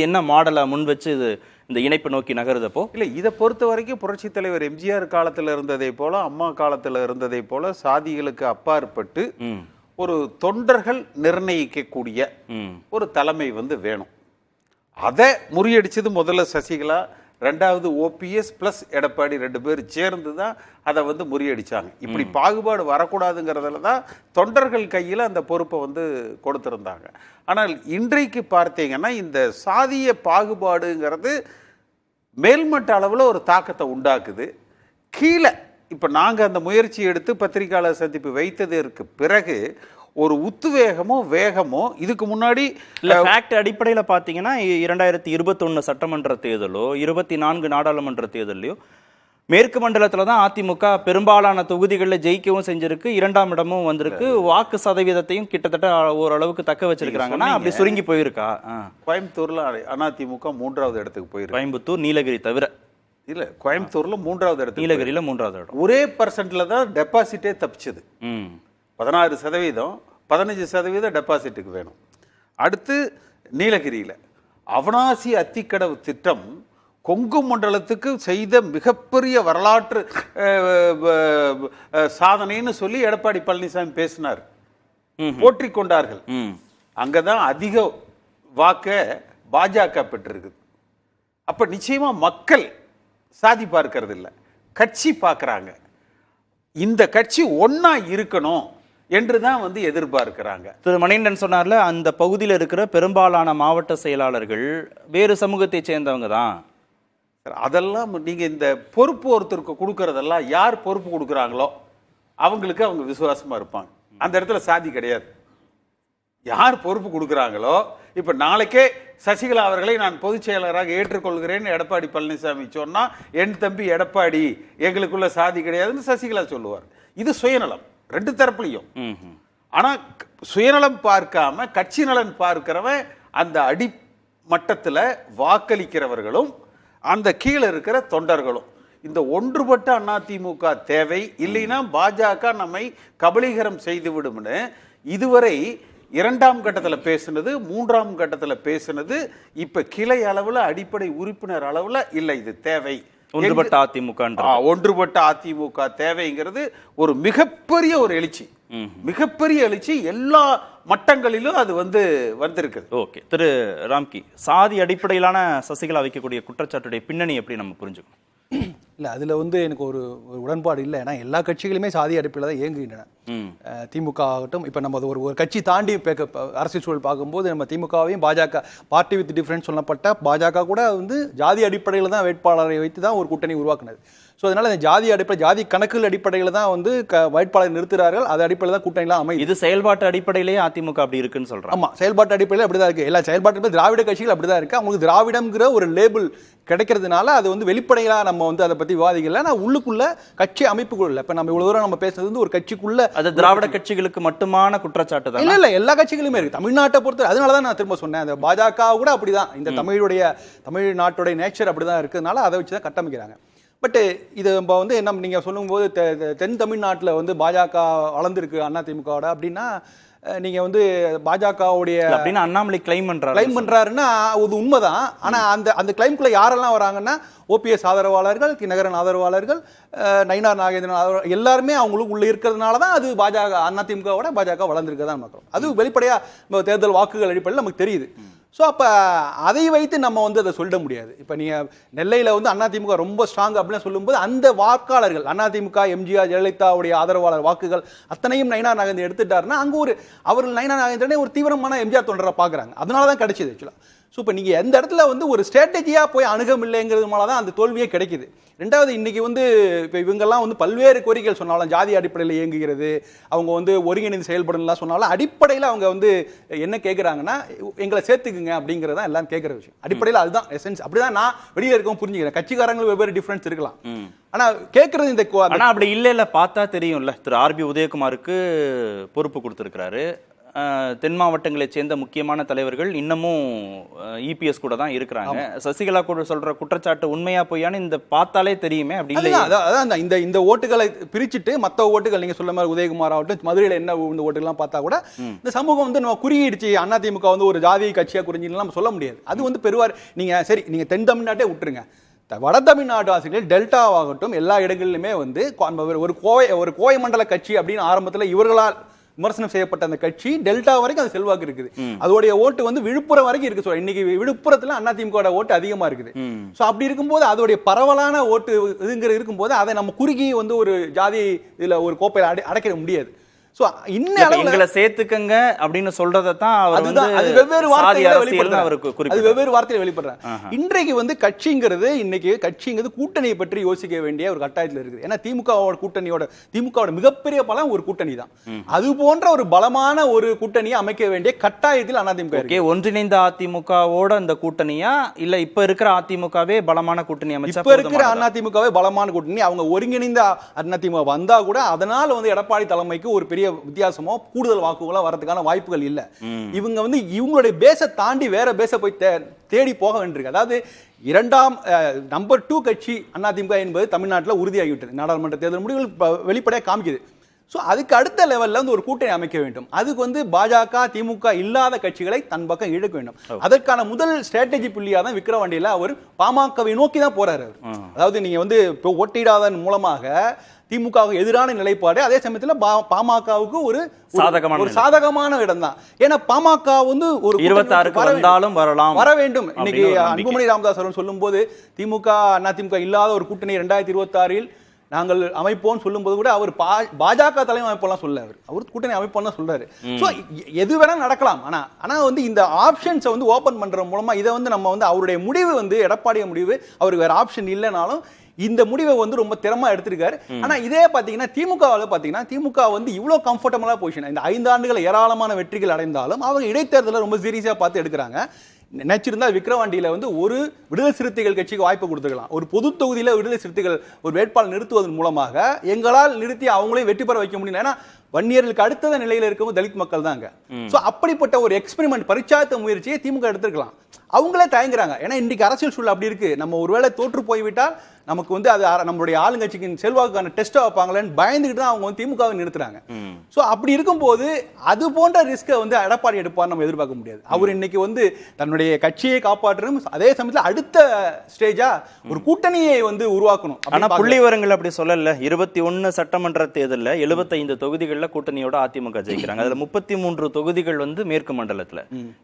என்ன மாடலா முன் வச்சு இது இந்த இணைப்பு நோக்கி நகருதப்போ? இல்லை, இதை பொறுத்த வரைக்கும் புரட்சி தலைவர் எம்ஜிஆர் காலத்தில் இருந்ததை போல, அம்மா காலத்தில் இருந்ததை போல சாதிகளுக்கு அப்பாற்பட்டு ஒரு தொண்டர்கள் நிர்ணயிக்கக்கூடிய ஒரு தலைமை வேணும். அதை முறியடிச்சது முதல்ல சசிகலா, ரெண்டாவது ஓபிஎஸ் பிளஸ் எடப்பாடி, 2 பேர் சேர்ந்து தான் அதை முறியடிச்சாங்க. இப்படி பாகுபாடு வரக்கூடாதுங்கிறதுல தான் தொண்டர்கள் கையில் அந்த பொறுப்பை கொடுத்துருந்தாங்க. ஆனால் இன்றைக்கு பார்த்தீங்கன்னா இந்த சாதிய பாகுபாடுங்கிறது மேல்மட்ட அளவில் ஒரு தாக்கத்தை உண்டாக்குது. கீழே இப்போ நாங்கள் அந்த முயற்சி எடுத்து பத்திரிகையாளர் சந்திப்பு வைத்ததற்கு பிறகு ஒரு உத்வேகமோ வேகமோ இதுக்கு முன்னாடி ஃபேக்ட் அடிப்படையில் பார்த்தீங்கன்னா 2021 சட்டமன்ற தேர்தலோ 24 நாடாளுமன்ற தேர்தலையோ மேற்கு மண்டலத்தில் தான் அதிமுக பெரும்பாலான தொகுதிகளில் ஜெயிக்கவும் செஞ்சிருக்கு, 2ஆம் இடமும் வந்திருக்கு, வாக்கு சதவீதத்தையும் கிட்டத்தட்ட ஓரளவுக்கு தக்க வச்சிருக்காங்கன்னா அப்படி சுருங்கி போயிருக்கா? கோயம்புத்தூர்ல அதிமுக 3ஆவது இடத்துக்கு போயிருக்கு. கோயம்புத்தூர், நீலகிரி தவிர இல்ல, கோயம்புத்தூர்ல 3ஆவது இடத்துக்கு, நீலகிரியில 3ஆவது இடம். ஒரே % தான் டெபாசிட்டே தப்பிச்சது. 16%, 15% டெபாசிட்டுக்கு வேணும். அடுத்து நீலகிரியில் அவனாசி அத்திக்கடவு திட்டம் கொங்கு மண்டலத்துக்கு செய்த மிகப்பெரிய வரலாற்று சாதனைன்னு சொல்லி எடப்பாடி பழனிசாமி பேசினார், போற்றி கொண்டார்கள். அங்கதான் அதிக வாக்க பாஜக பெற்றிருக்கு. அப்ப நிச்சயமா மக்கள் சாதி பார்க்கறது இல்லை, கட்சி பார்க்கறாங்க. இந்த கட்சி ஒன்னா இருக்கணும் என்றுதான் எதிர்பார்க்கிறாங்க. திரு மணிகண்டன் சொன்னார்ல, அந்த பகுதியில் இருக்கிற பெரும்பாலான மாவட்ட செயலாளர்கள் வேறு சமூகத்தை சேர்ந்தவங்க தான். அதெல்லாம் நீங்க இந்த பொறுப்பு ஒருத்தருக்கு கொடுக்கறதெல்லாம் யார் பொறுப்பு கொடுக்குறாங்களோ அவங்களுக்கு அவங்க விசுவாசமா இருப்பாங்க. அந்த இடத்துல சாதி கிடையாது. யார் பொறுப்பு கொடுக்குறாங்களோ, இப்ப நாளைக்கே சசிகலா அவர்களை நான் பொதுச் செயலராக ஏற்றுக்கொள்கிறேன்னு எடப்பாடி பழனிசாமி சொன்னா, என் தம்பி எடப்பாடி எங்களுக்குள்ள சாதி கிடையாதுன்னு சசிகலா சொல்லுவார். இது சுயநலம் 2 தரப்புலையும். ஆனா சுயநலம் பார்க்காம கட்சி நலன் பார்க்கிறவன் அந்த அடிமட்டத்துல வாக்களிக்கிறவர்களும் அந்த கீழே இருக்கிற தொண்டர்களும். இந்த ஒன்றுபட்ட அதிமுக தேவை, இல்லைன்னா பாஜக நம்மை கபலீகரம் செய்து விடும்னு இதுவரை 2ஆம் கட்டத்தில் பேசுனது, 3ஆம் கட்டத்தில் பேசுனது, இப்ப கிளை அளவுல அடிப்படை உறுப்பினர் அளவுல இல்லை. இது தேவை, ஒன்றுபட்ட அதிமுக, ஒன்றுபட்ட அதிமுக தேவைங்கிறது ஒரு மிகப்பெரிய ஒரு எழுச்சி, மிகப்பெரிய எழுச்சி. எல்லா மட்டங்களிலும் அது வந்திருக்குது. ஓகே, திரு ராம்கி, சாதி அடிப்படையிலான சசிகலா வைக்கக்கூடிய குற்றச்சாட்டுடைய பின்னணி எப்படி நம்ம புரிஞ்சுக்கணும்? இல்லை, அதில் எனக்கு ஒரு உடன்பாடு இல்லை. ஏன்னா எல்லா கட்சிகளுமே சாதி அடிப்படையில் தான் இயங்குகின்றன. திமுக ஆகட்டும், இப்போ நம்ம ஒரு கட்சி தாண்டி அரசியல் சூழல் பார்க்கும்போது நம்ம திமுகவையும் பாஜக பார்ட்டி வித் டிஃபரன்ஸ் சொல்லப்பட்ட பாஜக கூட ஜாதி அடிப்படையில் தான் வேட்பாளரை வைத்து தான் ஒரு கூட்டணி உருவாக்குனது. ஸோ அதனால இந்த ஜாதி கணக்குகள் அடிப்படையில் தான் வேட்பாளர் நிறுத்துறார்கள். அது அடிப்படையில் தான் கூட்டணிலாம் அமையும். இது செயல்பாட்டு அடிப்படையிலேயே அதிமுக அப்படி இருக்குன்னு சொல்றாங்க. ஆமா, செயல்பாட்டு அடிப்படையில் அப்படிதான் இருக்கு. எல்லா செயல்பாட்டு திராவிட கட்சிகள் அப்படிதான் இருக்கு. அவங்களுக்கு திராவிடம்ங்கிற ஒரு லேபிள் கிடைக்கிறதுனால அது வெளிப்படையா நம்ம அதை பத்தி விவாதிக்கல. நான் உள்ளுக்குள்ள கட்சி அமைப்புக்குள்ள இப்ப நம்ம இவ்வளவு தூரம் நம்ம பேசுறது ஒரு கட்சிக்குள்ள அது திராவிட கட்சிகளுக்கு மட்டுமான குற்றச்சாட்டு தான். இல்ல எல்லா கட்சிகளுமே இருக்கு தமிழ்நாட்டை பொறுத்த. அதனாலதான் நான் திரும்ப சொன்னேன், அந்த பாஜக கூட அப்படிதான். இந்த தமிழ்நாட்டுடைய நேச்சர் அப்படிதான் இருக்கிறதுனால அதை வச்சுதான் கட்டமைக்கிறாங்க. பட் இது நம்ம நீங்க சொல்லும்போது தென் தமிழ்நாட்டில் பாஜக வளர்ந்துருக்கு அதிமுகவோட அப்படின்னா நீங்க பாஜகவுடைய அப்படின்னா அண்ணாமலை கிளைம் பண்றாருன்னா அது உண்மைதான். ஆனா அந்த கிளைம்குள்ள யாரெல்லாம் வராங்கன்னா ஓபிஎஸ் ஆதரவாளர்கள், தினகரன் ஆதரவாளர்கள், நயினார் நாகேந்திரன் எல்லாருமே அவங்களுக்கு உள்ள இருக்கிறதுனால தான் அது அதிமுகவோட பாஜக வளர்ந்துருக்கதான் பார்க்கிறோம். அது வெளிப்படையா தேர்தல் வாக்குகள் அடிப்படையில் நமக்கு தெரியுது. ஸோ அப்போ அதை வைத்து நம்ம அதை சொல்ல முடியாது. இப்போ நீங்கள் நெல்லையில் அதிமுக ரொம்ப ஸ்ட்ராங் அப்படின்னு சொல்லும்போது அந்த வாக்காளர்கள் அதிமுக எம்ஜிஆர் ஜெயலலிதாவுடைய ஆதரவாளர் வாக்குகள் அத்தனையும் நயினார் நாகேந்திரன் எடுத்துட்டாருன்னா அங்கே அவர்கள் நயினார் நாகேந்திரனே ஒரு தீவிரமான எம்ஜிஆர் தொண்டரை பார்க்குறாங்க. அதனால தான் கிடைச்சிது ஆக்சுவலாக. ஸோ இப்போ நீங்கள் எந்த இடத்துல ஒரு ஸ்ட்ராட்டஜியாக போய் அணுகமில்லைங்கிறது மேலே தான் அந்த தோல்வியே கிடைக்குது. ரெண்டாவது, இன்னைக்கு இப்போ இவங்கெல்லாம் பல்வேறு கோரிக்கைகள் சொன்னாலும் ஜாதி அடிப்படையில் இயங்குகிறது, அவங்க ஒருங்கிணைந்து செயல்படலாம் சொன்னாலும் அடிப்படையில் அவங்க என்ன கேட்குறாங்கன்னா எங்களை சேர்த்துக்குங்க அப்படிங்கிறதான் எல்லாம் கேட்குற விஷயம். அடிப்படையில் அதுதான் எசன்ஸ். அப்படிதான் நான் வெளியே இருக்கவும் புரிஞ்சுக்கிறேன். கட்சிக்காரங்கள் வெவ்வேறு டிஃபரன்ஸ் இருக்கலாம். ஆனா கேட்கறது இந்த ஆனா அப்படி இல்ல பார்த்தா தெரியும்ல. திரு ஆர்பி உதயகுமாருக்கு பொறுப்பு கொடுத்திருக்கிறாரு. தென் மாவட்டங்களை சேர்ந்த முக்கியமான தலைவர்கள் இன்னமும் இபிஎஸ் கூட தான் இருக்கிறாங்க. சசிகலா கூட சொல்ற குற்றச்சாட்டு உண்மையா பொய்யான்னு இந்த பார்த்தாலே தெரியுமே. அப்படி இல்ல, இந்த ஓட்டுகளை பிரிச்சுட்டு மற்ற ஓட்டுகள் நீங்க சொல்ல மாதிரி உதயகுமார் ஆகட்டும், மதுரையில என்ன இந்த ஓட்டுகள்லாம் பார்த்தா கூட இந்த சமூகம் நம்ம குறியிடுச்சு அதிமுக ஒரு ஜாதி கட்சியா குறிஞ்சின்னு நம்ம சொல்ல முடியாது. அது பெருவார் நீங்க சரி நீங்க தென் தமிழ்நாட்டே விட்டுருங்க, வட தமிழ்நாட்டு ஆசிரியர்கள் டெல்டாவாகட்டும் எல்லா இடங்களிலுமே ஒரு கோவை மண்டல கட்சி அப்படின்னு ஆரம்பத்தில் இவர்களால் விமர்சனம் செய்யப்பட்ட அந்த கட்சி டெல்டா வரைக்கும் அது செல்வாக்கு இருக்குது. அதோடைய ஓட்டு விழுப்புரம் வரைக்கும் இருக்கு. இன்னைக்கு விழுப்புரத்துல அதிமுக ஓட்டு அதிகமா இருக்குது. சோ அப்படி இருக்கும்போது அதோடைய பரவலான ஓட்டு இருக்கும்போது அதை நம்ம குறுகி ஒரு ஜாதி இதுல ஒரு கோப்பையில அடைக்க முடியாது. சோ எங்களை சேர்த்துக்கங்க அப்படின்னு சொல்றதான் அது வெவ்வேறு வார்த்தையில வெளிப்படுறாங்க. இன்றைக்கு கட்சிங்கிறது கூட்டணியை பற்றி யோசிக்க வேண்டிய ஒரு கட்டாயத்தில் இருக்குது. ஏன்னா திமுகவோட மிகப்பெரிய பலம் ஒரு கூட்டணி தான். அது போன்ற ஒரு பலமான ஒரு கூட்டணியை அமைக்க வேண்டிய கட்டாயத்தில் அதிமுக. ஒன்றிணைந்த அதிமுகவோட அந்த கூட்டணியா இல்ல இப்ப இருக்கிற அதிமுகவே பலமான கூட்டணி அமைச்சா? இப்ப இருக்கிற அதிமுகவே பலமான கூட்டணி. அவங்க ஒருங்கிணைந்த அதிமுக வந்தா கூட அதனால எடப்பாடி தலைமைக்கு ஒரு பெரிய வித்தியாசமோ கூடுதல் வாக்குகளோ வரதுக்கான வாய்ப்புகள் இல்ல. இவங்க இவங்களுடைய பேச தாண்டி வேற பேச போய் தேடி போக வேண்டியிருக்கு. அதாவது இரண்டாம் நம்பர் 2 கட்சி அதிமுக என்பது தமிழ்நாட்டில் உறுதியாகிவிட்டது. நாடாளுமன்ற தேர்தல் முடிவுகள் வெளிப்படையாக காமிக்குது. ஸோ அதுக்கு அடுத்த லெவலில் ஒரு கூட்டணி அமைக்க வேண்டும். அதுக்கு பாஜக திமுக இல்லாத கட்சிகளை தன் பக்கம் இழுக்க வேண்டும். அதற்கான முதல் ஸ்ட்ராட்டஜி புள்ளியாக தான் விக்கிரவாண்டியில் அவர் பாமகவை நோக்கி தான் போறாரு. அதாவது நீங்க இப்போ ஓட்டிடாதன் மூலமாக திமுகவுக்கு எதிரான நிலைப்பாடு, அதே சமயத்தில் பாமகவுக்கு ஒரு சாதகமான இடம் தான். ஏன்னா பாமக ஒரு 26 வர வேண்டும். இன்னைக்கு அன்புமணி ராமதாஸ் அவர்கள் சொல்லும் போது திமுக அதிமுக இல்லாத ஒரு கூட்டணி 2026 நாங்கள் அமைப்போம் சொல்லும் போது கூட அவர் பாஜக தலைமை அமைப்பெல்லாம் சொல்ல அவர் கூட்டணி அமைப்போம் தான் சொல்றாரு. சோ எது வேணா நடக்கலாம். ஆனா இந்த ஆப்ஷன்ஸை ஓபன் பண்ற மூலமா இதை நம்ம அவருடைய முடிவு எடப்பாடிய முடிவு, அவருக்கு வேற ஆப்ஷன் இல்லைனாலும் இந்த முடிவை ரொம்ப திறமா எடுத்திருக்காரு. ஆனா இதே பாத்தீங்கன்னா திமுக இவ்வளவு கம்ஃபர்டபுளா பொசிஷன் இந்த 5 ஆண்டுகள் ஏராளமான வெற்றிகள் அடைந்தாலும் அவங்க இடைத்தேர்தலை ரொம்ப சீரியஸா பார்த்து எடுக்கிறாங்க. நினைச்சிருந்தா விக்கிரவாண்டியில ஒரு விடுதலை சிறுத்தைகள் கட்சிக்கு வாய்ப்பு கொடுத்துக்கலாம். ஒரு பொது தொகுதியில விடுதலை சிறுத்தைகள் ஒரு வேட்பாளர் நிறுத்துவதன் மூலமாக எங்களால் நிறுத்தி அவங்களையும் வெற்றி பெற வைக்க முடியும். ஏன்னா வன்னியர்களுக்கு அடுத்த நிலையில இருக்கும் தலித் மக்கள் தாங்க. சோ அப்படிப்பட்ட ஒரு எக்ஸ்பெரிமெண்ட் பரிச்சாத்த முயற்சியை திமுக எடுத்திருக்கலாம். அவங்களே தயங்குறாங்க. ஏன்னா இன்னைக்கு அரசியல் சூழல் அப்படி இருக்கு. நம்ம ஒருவேளை தோற்று போய்விட்டால் நமக்கு வந்து அது நம்மளுடைய ஆளுங்கட்சிக்கு செல்வாக்குக்கான டெஸ்ட்டை வைப்பாங்களேன்னு பயந்துக்கிட்டு தான் அவங்க வந்து திமுகவை நிறுத்துறாங்க. ஸோ அப்படி இருக்கும்போது அது போன்ற ரிஸ்க்கை வந்து எடப்பாடி எடுப்பார் நம்ம எதிர்பார்க்க முடியாது. அவர் இன்னைக்கு வந்து தன்னுடைய கட்சியை காப்பாற்றணும், அதே சமயத்தில் அடுத்த ஸ்டேஜா ஒரு கூட்டணியை வந்து உருவாக்கணும். ஆனா புள்ளி விவரங்கள் அப்படி சொல்லல. 21 சட்டமன்ற தேர்தலில் 75 தொகுதிகளில் கூட்டணியோட அதிமுக ஜெயிக்கிறாங்க. அதுல 33 தொகுதிகள் வந்து மேற்கு மண்டலத்துல.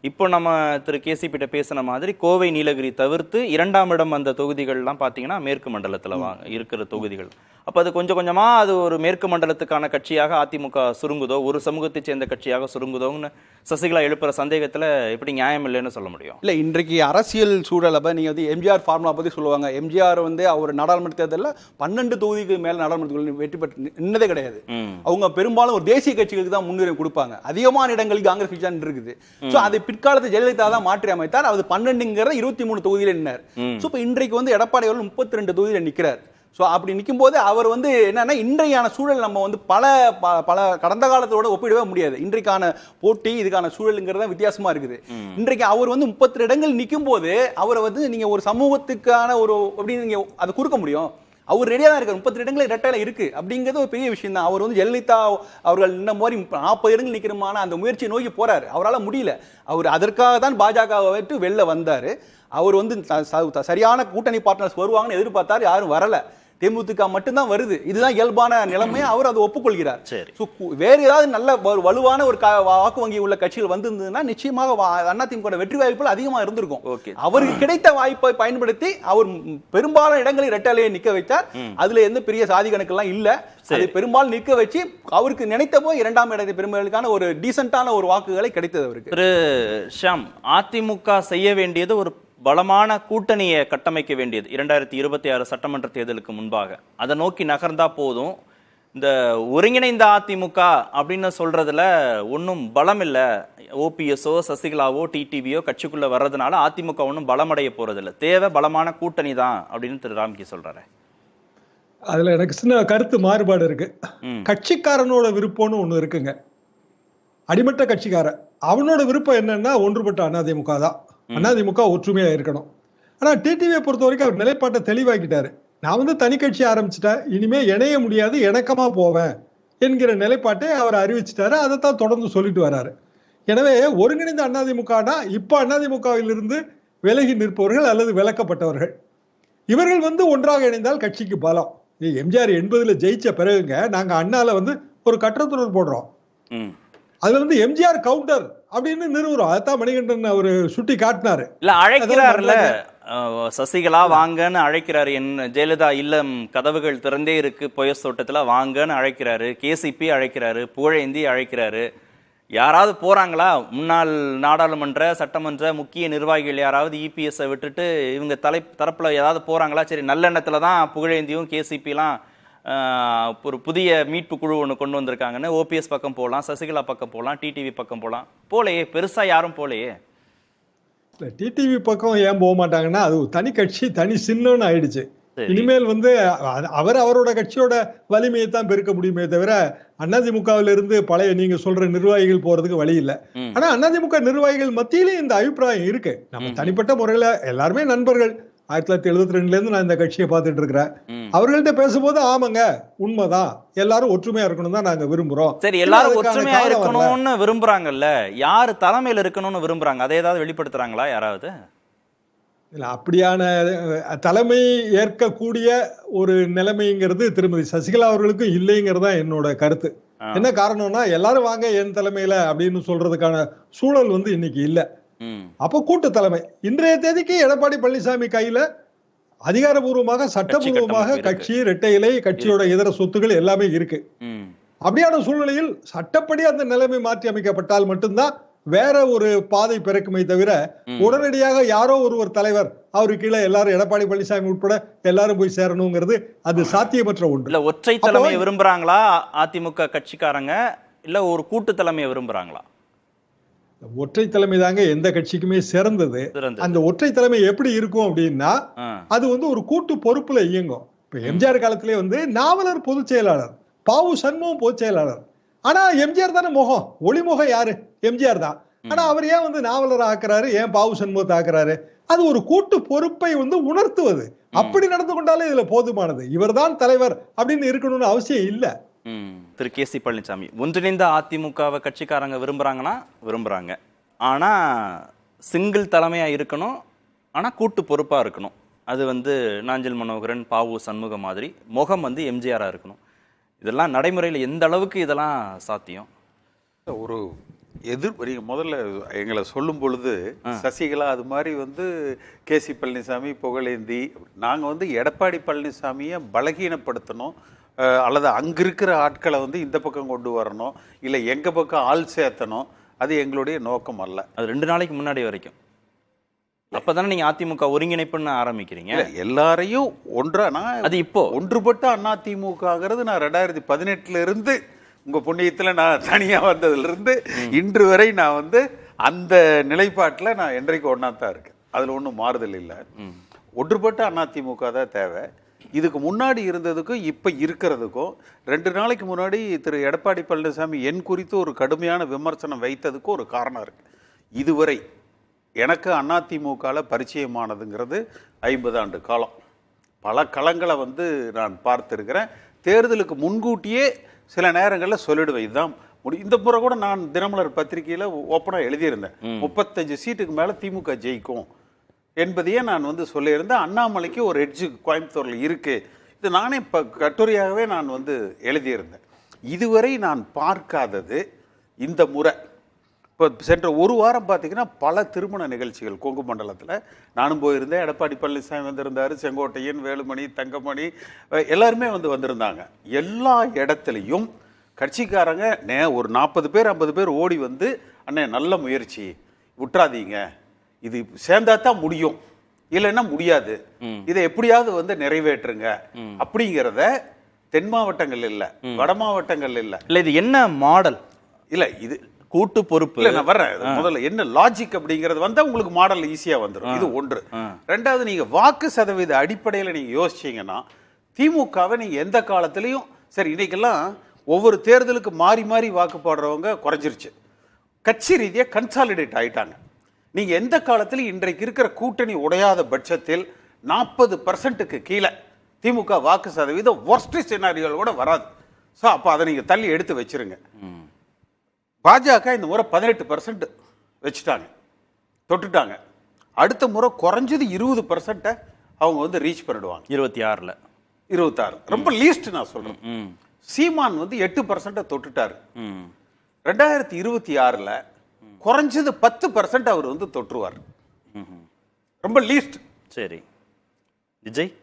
இப்போ நம்ம திரு கேசிபிட்ட பேசின மாதிரி கோவை நீலகிரி தவிர்த்து 2ஆம் இடம் அந்த தொகுதிகள்லாம் பாத்தீங்கன்னா மேற்கு மண்டலத்துல இருக்கிற தொகுதிகள். அப்ப அது கொஞ்சம் கொஞ்சமா அது ஒரு மேற்கு மண்டலத்துக்கான கட்சியாக அதிமுக சுருங்குதோ, ஒரு சமூகத்தை சேர்ந்த கட்சியாக சுருங்குதோன்னு சசிகலா எழுப்புற சந்தேகத்துல எப்படி நியாயம் இல்லைன்னு சொல்ல முடியும்? இல்ல, இன்றைக்கு அரசியல் சூழலை நீங்க வந்து எம்ஜிஆர் ஃபார்முலா பத்தி சொல்லுவாங்க. எம்ஜிஆர் வந்து அவர் நாடாளுமன்ற தேர்தலில் 12 தொகுதிக்கு மேல நாடாளுமன்ற வெற்றி பெற்று நின்னதே கிடையாது. அவங்க பெரும்பாலும் ஒரு தேசிய கட்சிகளுக்கு தான் முன்னுரிமை கொடுப்பாங்க. அதிகமான இடங்களுக்கு காங்கிரஸ் கட்சி தான் இருக்குது. சோ அதை பிற்காலத்தில் ஜெயலலிதா தான் மாற்றி அமைத்தார். அது 12ங்கிற 23 தொகுதியில் நின்னார். சோ இப்போ இன்றைக்கு வந்து எடப்பாடி அவர்கள் 32 தொகுதியில் நிற்கிறார். ஸோ அப்படி நிற்கும் போது அவர் வந்து என்னன்னா இன்றையான சூழல் நம்ம வந்து பல கடந்த காலத்தோட ஒப்பிடவே முடியாது. இன்றைக்கான போட்டி இதுக்கான சூழலுங்கிறத வித்தியாசமா இருக்குது. இன்றைக்கு அவர் வந்து 32 இடங்கள் நிற்கும் போது அவரை வந்து நீங்க ஒரு சமூகத்துக்கான ஒரு அப்படின்னு நீங்க அதை கொடுக்க முடியும். அவர் ரெடியா தான் இருக்காரு. 32 இடங்கள் இரட்டையில இருக்கு அப்படிங்கிறது ஒரு பெரிய விஷயம் தான். அவர் வந்து ஜெயலலிதா அவர்கள் இந்த மாதிரி 40 இடங்கள் நிற்கிறமான அந்த முயற்சியை நோக்கி போறாரு. அவரால் முடியல. அவர் அதற்காக தான் பாஜகவை விட்டு வெளில வந்தாரு. அவர் வந்து சரியான கூட்டணி பார்ட்னர்ஸ் வருவாங்கன்னு எதிர்பார்த்தாரு, யாரும் வரல. தேமுதிக மட்டும்தான் வருது. இதுதான் இயல்பான நிலைமையை அவர் அதை ஒப்புக்கொள்கிறார். வேற ஏதாவது நல்ல வலுவான ஒரு வாக்கு வங்கி உள்ள கட்சிகள் வந்திருந்ததுன்னா நிச்சயமாக அதிமுக வெற்றி வாய்ப்புகள் அதிகமாக இருந்திருக்கும். அவருக்கு கிடைத்த வாய்ப்பை பயன்படுத்தி அவர் பெரும்பாலான இடங்களில் இரட்டையிலேயே நிக்க வைத்தார். அதுல எந்த பெரிய சாதி கணக்கெல்லாம் இல்ல. அதை பெரும்பாலும் நிற்க வச்சு அவருக்கு நினைத்த போய் 2ஆம் இடத்தை பெருமைகளுக்கான ஒரு டீசென்டான ஒரு வாக்குகளை கிடைத்தது அவருக்கு. திரு ஷாம், அதிமுக செய்ய வேண்டியது ஒரு பலமான கூட்டணியை கட்டமைக்க வேண்டியது 2026 சட்டமன்ற தேர்தலுக்கு முன்பாக. அதை நோக்கி நகர்ந்தா போதும். இந்த ஒருங்கிணைந்த அதிமுக அப்படின்னு சொல்றதுல ஒன்றும் பலம் இல்லை. ஓபிஎஸ்ஓ சசிகலாவோ டிடிவியோ கட்சிக்குள்ள வர்றதுனால அதிமுக ஒன்றும் பலமடைய போறதில்லை. தேவை பலமான கூட்டணி தான் அப்படின்னு திரு ராம்கி சொல்றாரு. அதுல எனக்கு சின்ன கருத்து மாறுபாடு இருக்கு. கட்சிக்காரனோட விருப்பம்னு ஒண்ணு இருக்குங்க. அடிமட்ட கட்சிக்காரன் அவனோட விருப்பம் என்னன்னா ஒன்றுபட்ட அதிமுக தான். அதிமுக ஒற்றுமையா இருக்கணும். ஆனா டிடிவியை பொறுத்த வரைக்கும் அவர் நிலைப்பாட்டை தெளிவாக்கிட்டாரு. நான் வந்து தனி கட்சி ஆரம்பிச்சுட்டேன், இனிமே இணைய முடியாது, இணக்கமா போவேன் என்கிற நிலைப்பாட்டை அவர் அறிவிச்சிட்டாரு. அதைத்தான் தொடர்ந்து சொல்லிட்டு வர்றாரு. எனவே ஒருங்கிணைந்த அதிமுகனா இப்ப அதிமுகவிலிருந்து விலகி நிற்பவர்கள் அல்லது விலக்கப்பட்டவர்கள் இவர்கள் வந்து ஒன்றாக இணைந்தால் கட்சிக்கு பலம். எம்ஜிஆர் 80ல ஜெயிச்ச பிறகுங்க நாங்க அண்ணால வந்து ஒரு கட்டத்துடன் போடுறோம். அதுல வந்து எம்ஜிஆர் கவுண்டர் அப்படின்னு நிறுவுறோம். அதான் மணிகண்டன் அவரு சுட்டி காட்டினாரு. இல்ல அழைக்கிறாருல, சசிகலா வாங்கன்னு அழைக்கிறாரு. ஜெயலலிதா இல்லம் கதவுகள் திறந்தே இருக்கு பொயஸ் தோட்டத்துல வாங்கன்னு அழைக்கிறாரு. கேசிபி அழைக்கிறாரு, புகழேந்தி அழைக்கிறாரு. யாராவது போறாங்களா? முன்னாள் நாடாளுமன்ற சட்டமன்ற முக்கிய நிர்வாகிகள் யாராவது இபிஎஸ் விட்டுட்டு இவங்க தரப்புல ஏதாவது போறாங்களா? சரி, நல்லெண்ணத்துல தான் புகழேந்தியும் கேசிபிலாம் ஒரு புதிய மீட்பு குழு ஒன்று கொண்டு வந்திருக்காங்கன்னு ஓபிஎஸ் பக்கம் போகலாம், சசிகலா பக்கம் போகலாம், டிடிவி பக்கம் போகலாம். போலையே, பெருசா யாரும் போலையே. டிடிவி பக்கம் ஏன் போக மாட்டாங்கன்னா அது தனி கட்சி, தனி சின்னம்னு ஆயிடுச்சு. இனிமேல் வந்து அவரோட கட்சியோட வலிமையை தான் பெருக்க முடியுமே தவிர அதிமுகவில இருந்து பழைய நீங்க சொல்ற நிர்வாகிகள் போறதுக்கு வழி இல்லை. ஆனா அதிமுக நிர்வாகிகள் மத்தியிலும் இந்த அபிப்பிராயம் இருக்கு. நம்ம தனிப்பட்ட முறையில எல்லாருமே நண்பர்கள். 1972ல இருந்து நான் இந்த கட்சியை பார்த்துட்டு இருக்கிறேன். அவர்கள்ட்ட பேசும்போது ஆமாங்க உண்மைதான், எல்லாரும் ஒற்றுமையா இருக்கணும் தான் நாங்க விரும்புறோம். சரி, எல்லாரும் ஒற்றுமையா இருக்கணும்னு விரும்புறாங்கல்ல, யாரு தலைமையில இருக்கணும்னு விரும்புறாங்க? அதை ஏதாவது வெளிப்படுத்துறாங்களா யாராவது? இல்ல, அப்படியான தலைமை ஏற்கக்கூடிய ஒரு நிலைமைங்கிறது திருமதி சசிகலா அவர்களுக்கும் இல்லைங்கிறதா என்னோட கருத்து. என்ன காரணம்னா எல்லாரும் வாங்க என் தலைமையில அப்படின்னு சொல்றதுக்கான சூழல் வந்து இன்னைக்கு இல்ல. அப்போ கூட்டு தலைமை இன்றைய தேதிக்கு எடப்பாடி பழனிசாமி கையில அதிகாரபூர்வமாக சட்டபூர்வமாக கட்சி இரட்டை இலை கட்சியோட இதர சொத்துக்கள் எல்லாமே இருக்கு. அப்படியான சூழ்நிலையில் சட்டப்படி அந்த நிலைமை மாற்றி அமைக்கப்பட்டால் மட்டும்தான் வேற ஒரு பாதை பிறக்குமே தவிர உடனடியாக யாரோ ஒருவர் தலைவர் அவரு கீழே எல்லாரும் எடப்பாடி பழனிசாமி உட்பட எல்லாரும் போய் சேரணுங்கிறது அது சாத்தியமற்ற ஒன்று. இல்ல ஒற்றை தலைமையை விரும்புறாங்களா அதிமுக கட்சிக்காரங்க, இல்ல ஒரு கூட்டு தலைமையை விரும்புறாங்களா? ஒற்றை தலைமை தாங்க எந்த கட்சிக்குமே சிறந்தது. அந்த ஒற்றை தலைமை எப்படி இருக்கும் அப்படின்னா அது வந்து ஒரு கூட்டு பொறுப்புல இயங்கும். இப்ப எம்ஜிஆர் காலத்திலே வந்து நாவலர் பொதுச் செயலாளர், பாவு சண்முகம் பொதுச் செயலாளர். ஆனா எம்ஜிஆர் தானே முகம், ஒளிமுகம் யாரு? எம்ஜிஆர் தான். ஆனா அவர் ஏன் வந்து நாவலர் ஆக்குறாரு, ஏன் பாவு சண்முகத்தை ஆக்குறாரு? அது ஒரு கூட்டு பொறுப்பை வந்து உணர்த்துவது. அப்படி நடந்து கொண்டாலே இதுல போதுமானது. இவர்தான் தலைவர் அப்படின்னு இருக்கணும்னு அவசியம் இல்ல. திரு கே சி பழனிசாமி, ஒன்றிணைந்த அதிமுகவை கட்சிக்காரங்க விரும்புறாங்கன்னா விரும்புறாங்க, ஆனா சிங்கிள் தலைமையா இருக்கணும், ஆனா கூட்டு பொறுப்பா இருக்கணும். அது வந்து நாஞ்சில் மனோகரன், பாவு சண்முகம் மாதிரி முகம் வந்து எம்ஜிஆரா இருக்கணும். இதெல்லாம் நடைமுறையில் எந்த அளவுக்கு இதெல்லாம் சாத்தியம்? ஒரு நீங்க முதல்ல எங்களை சொல்லும் பொழுது சசிகலா அது மாதிரி வந்து கே சி பழனிசாமி புகழேந்தி, நாங்க வந்து எடப்பாடி பழனிசாமியை பலகீனப்படுத்தணும் அல்லது அங்க இருக்கிற ஆட்களை வந்து இந்த பக்கம் கொண்டு வரணும், இல்லை எங்க பக்கம் ஆள் சேர்த்தணும், அது எங்களுடைய நோக்கம் அல்ல. அது 2 நாளைக்கு முன்னாடி வரைக்கும் அப்பதானே நீங்க அதிமுக ஒருங்கிணைப்புன்னு ஆரம்பிக்கிறீங்க. எல்லாரையும் ஒன்றா அது இப்போ ஒன்றுபட்ட அதிமுகங்கிறது நான் 2018 இருந்து உங்க புண்ணியத்துல நான் தனியா வந்ததுல இருந்து இன்று வரை நான் வந்து அந்த நிலைப்பாட்டில் நான் என்றைக்கு ஒன்னாத்தான் இருக்கேன். அதுல ஒன்றும் மாறுதல் இல்லை. ஒன்றுபட்ட அதிமுக தான் தேவை. இதுக்கு முன்னாடி இருந்ததுக்கும் இப்ப இருக்கிறதுக்கும் 2 நாளைக்கு முன்னாடி திரு எடப்பாடி பழனிசாமி என் குறித்து ஒரு கடுமையான விமர்சனம் வைத்ததுக்கும் ஒரு காரணம் இருக்கு. இதுவரை எனக்கு அதிமுகவில் பரிச்சயமானதுங்கிறது 50 ஆண்டு காலம். பல களங்களை வந்து நான் பார்த்துருக்கிறேன். தேர்தலுக்கு முன்கூட்டியே சில நேரங்களில் சொல்லிடுவேன் இதுதான் முடியும். இந்த முறை கூட நான் தினமலர் பத்திரிகையில் ஓப்பனாக எழுதியிருந்தேன், 35 சீட்டுக்கு மேலே திமுக ஜெயிக்கும் என்பதையே நான் வந்து சொல்லியிருந்தேன். அண்ணாமலைக்கு ஒரு எட்ஜு கோயம்புத்தூரில் இருக்குது, இது நானே இப்போ கட்டுரையாகவே நான் வந்து எழுதியிருந்தேன். இதுவரை நான் பார்க்காதது இந்த முறை. இப்போ சென்ற ஒரு வாரம் பார்த்தீங்கன்னா பல திருமண நிகழ்ச்சிகள் கொங்கு மண்டலத்தில் நானும் போயிருந்தேன். எடப்பாடி பழனிசாமி வந்திருந்தார், செங்கோட்டையன், வேலுமணி, தங்கமணி எல்லாருமே வந்து வந்திருந்தாங்க. எல்லா இடத்துலையும் கட்சிக்காரங்க ஒரு 40 பேர் 50 பேர் ஓடி வந்து, அண்ணே நல்ல முயற்சி, விட்டுறாதீங்க, இது சேர்ந்தா தான் முடியும், இல்லைன்னா முடியாது, இதை எப்படியாவது வந்து நிறைவேற்றுங்க அப்படிங்கிறத தென் மாவட்டங்கள் இல்லை, வட மாவட்டங்கள் இல்லை. இல்லை இது என்ன மாடல்? இல்லை இது கூட்டு பொறுப்பு. இல்லை நான் வர்றேன். முதல்ல என்ன லாஜிக் அப்படிங்கிறது வந்தா உங்களுக்கு மாடல் ஈஸியா வந்துடும். இது ஒன்று. ரெண்டாவது, நீங்க வாக்கு சதவீத அடிப்படையில் நீங்க யோசிச்சீங்கன்னா திமுகவை நீங்க எந்த காலத்திலையும் சரி, இன்னைக்கெல்லாம் ஒவ்வொரு தேர்தலுக்கு மாறி மாறி வாக்கு போடுறவங்க குறைஞ்சிருச்சு. கட்சி ரீதியா கன்சாலிடேட் ஆயிட்டாங்க. நீங்க எந்த காலத்திலும் இன்றைக்கு இருக்கிற கூட்டணி உடையாத பட்சத்தில் 40% கீழே திமுக வாக்கு சதவீதம் வொர்ஸ்ட் சினாரியோல கூட வராது. ஸோ அப்போ அதை நீங்க தள்ளி எடுத்து வச்சிருங்க. பாஜக இந்த முறை 18% வச்சுட்டாங்க, தொட்டுட்டாங்க. அடுத்த முறை குறைஞ்சது 20% அவங்க வந்து ரீச் பண்ணிடுவாங்க. 26ல் 26 ரொம்ப லீஸ்ட் நான் சொல்றேன். சீமான் வந்து 8% தொட்டுட்டாரு. 2026ல் குறைஞ்சது 10% அவர் வந்து தொற்றுவார். ரொம்ப லீஸ்ட். சரி, விஜய்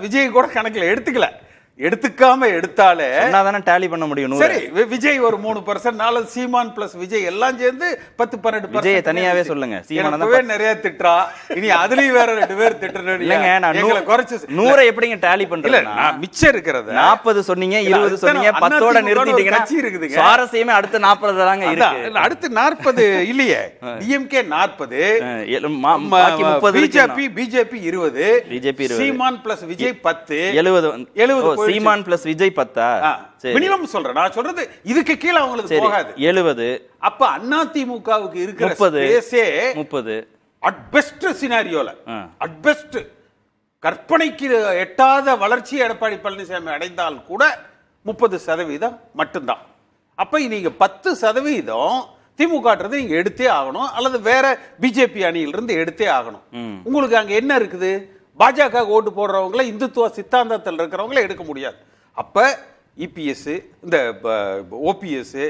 விஜய் கூட கணக்கில் எடுத்துக்கல, எடுத்துக்காம எடுத்தாலே டேலி பண்ண முடியும். சரி, விஜய் ஒரு 3%, நாலு சீமான் பிளஸ் விஜய் எல்லாம் சேர்ந்து 10-12%. விஜய் தனியாவே சொல்லுங்க. சீமான் நிறைய திட்டுறா, இனி அதுலயும் வேற 2 பேர் திட்டுறேன். இல்லங்க, நான் 100 எப்படிங்க டேலி பண்றேன்? நான் மிச்சம் இருக்கிறது 40 சொன்னீங்க, 20 சொன்னீங்க, 10ஓட நிறுத்திட்டீங்கன்னா கட்சி இருக்குதுங்க. சுவாரஸ்யமே அடுத்து 40 தாங்க இருக்கு. அடுத்து 40 இல்லையே, டிஎம்கே 40, பிஜேபி 20, சீமான் பிளஸ் விஜய் 10, 70 சீமான் பிளஸ் விஜய் 10 மினிமம் சொல்றேன். நான் சொல்றது இதுக்கு கீழ அவங்களுக்கு போகாது. 70. அப்ப அதிமுகவுக்கு இருக்கிற ஸ்பேஸே 30 அட் பெஸ்ட் சினாரியோல, அட் பெஸ்ட் கற்பனைக்கு எட்டாத வளர்ச்சி எடப்பாடி பழனிசாமி அடைந்தால் கூட 30% மட்டும்தான். அப்ப நீங்க 10% திமுக நீங்க எடுத்தே ஆகணும், அல்லது வேற பிஜேபி அணியிலிருந்து எடுத்தே ஆகணும். உங்களுக்கு அங்க என்ன இருக்குது? பாஜக ஓட்டு போடுறவங்களை, இந்துத்துவ சித்தாந்தத்தில் இருக்கிறவங்கள எடுக்க முடியாது. அப்ப இபிஎஸ், இந்த ஓபிஎஸ்,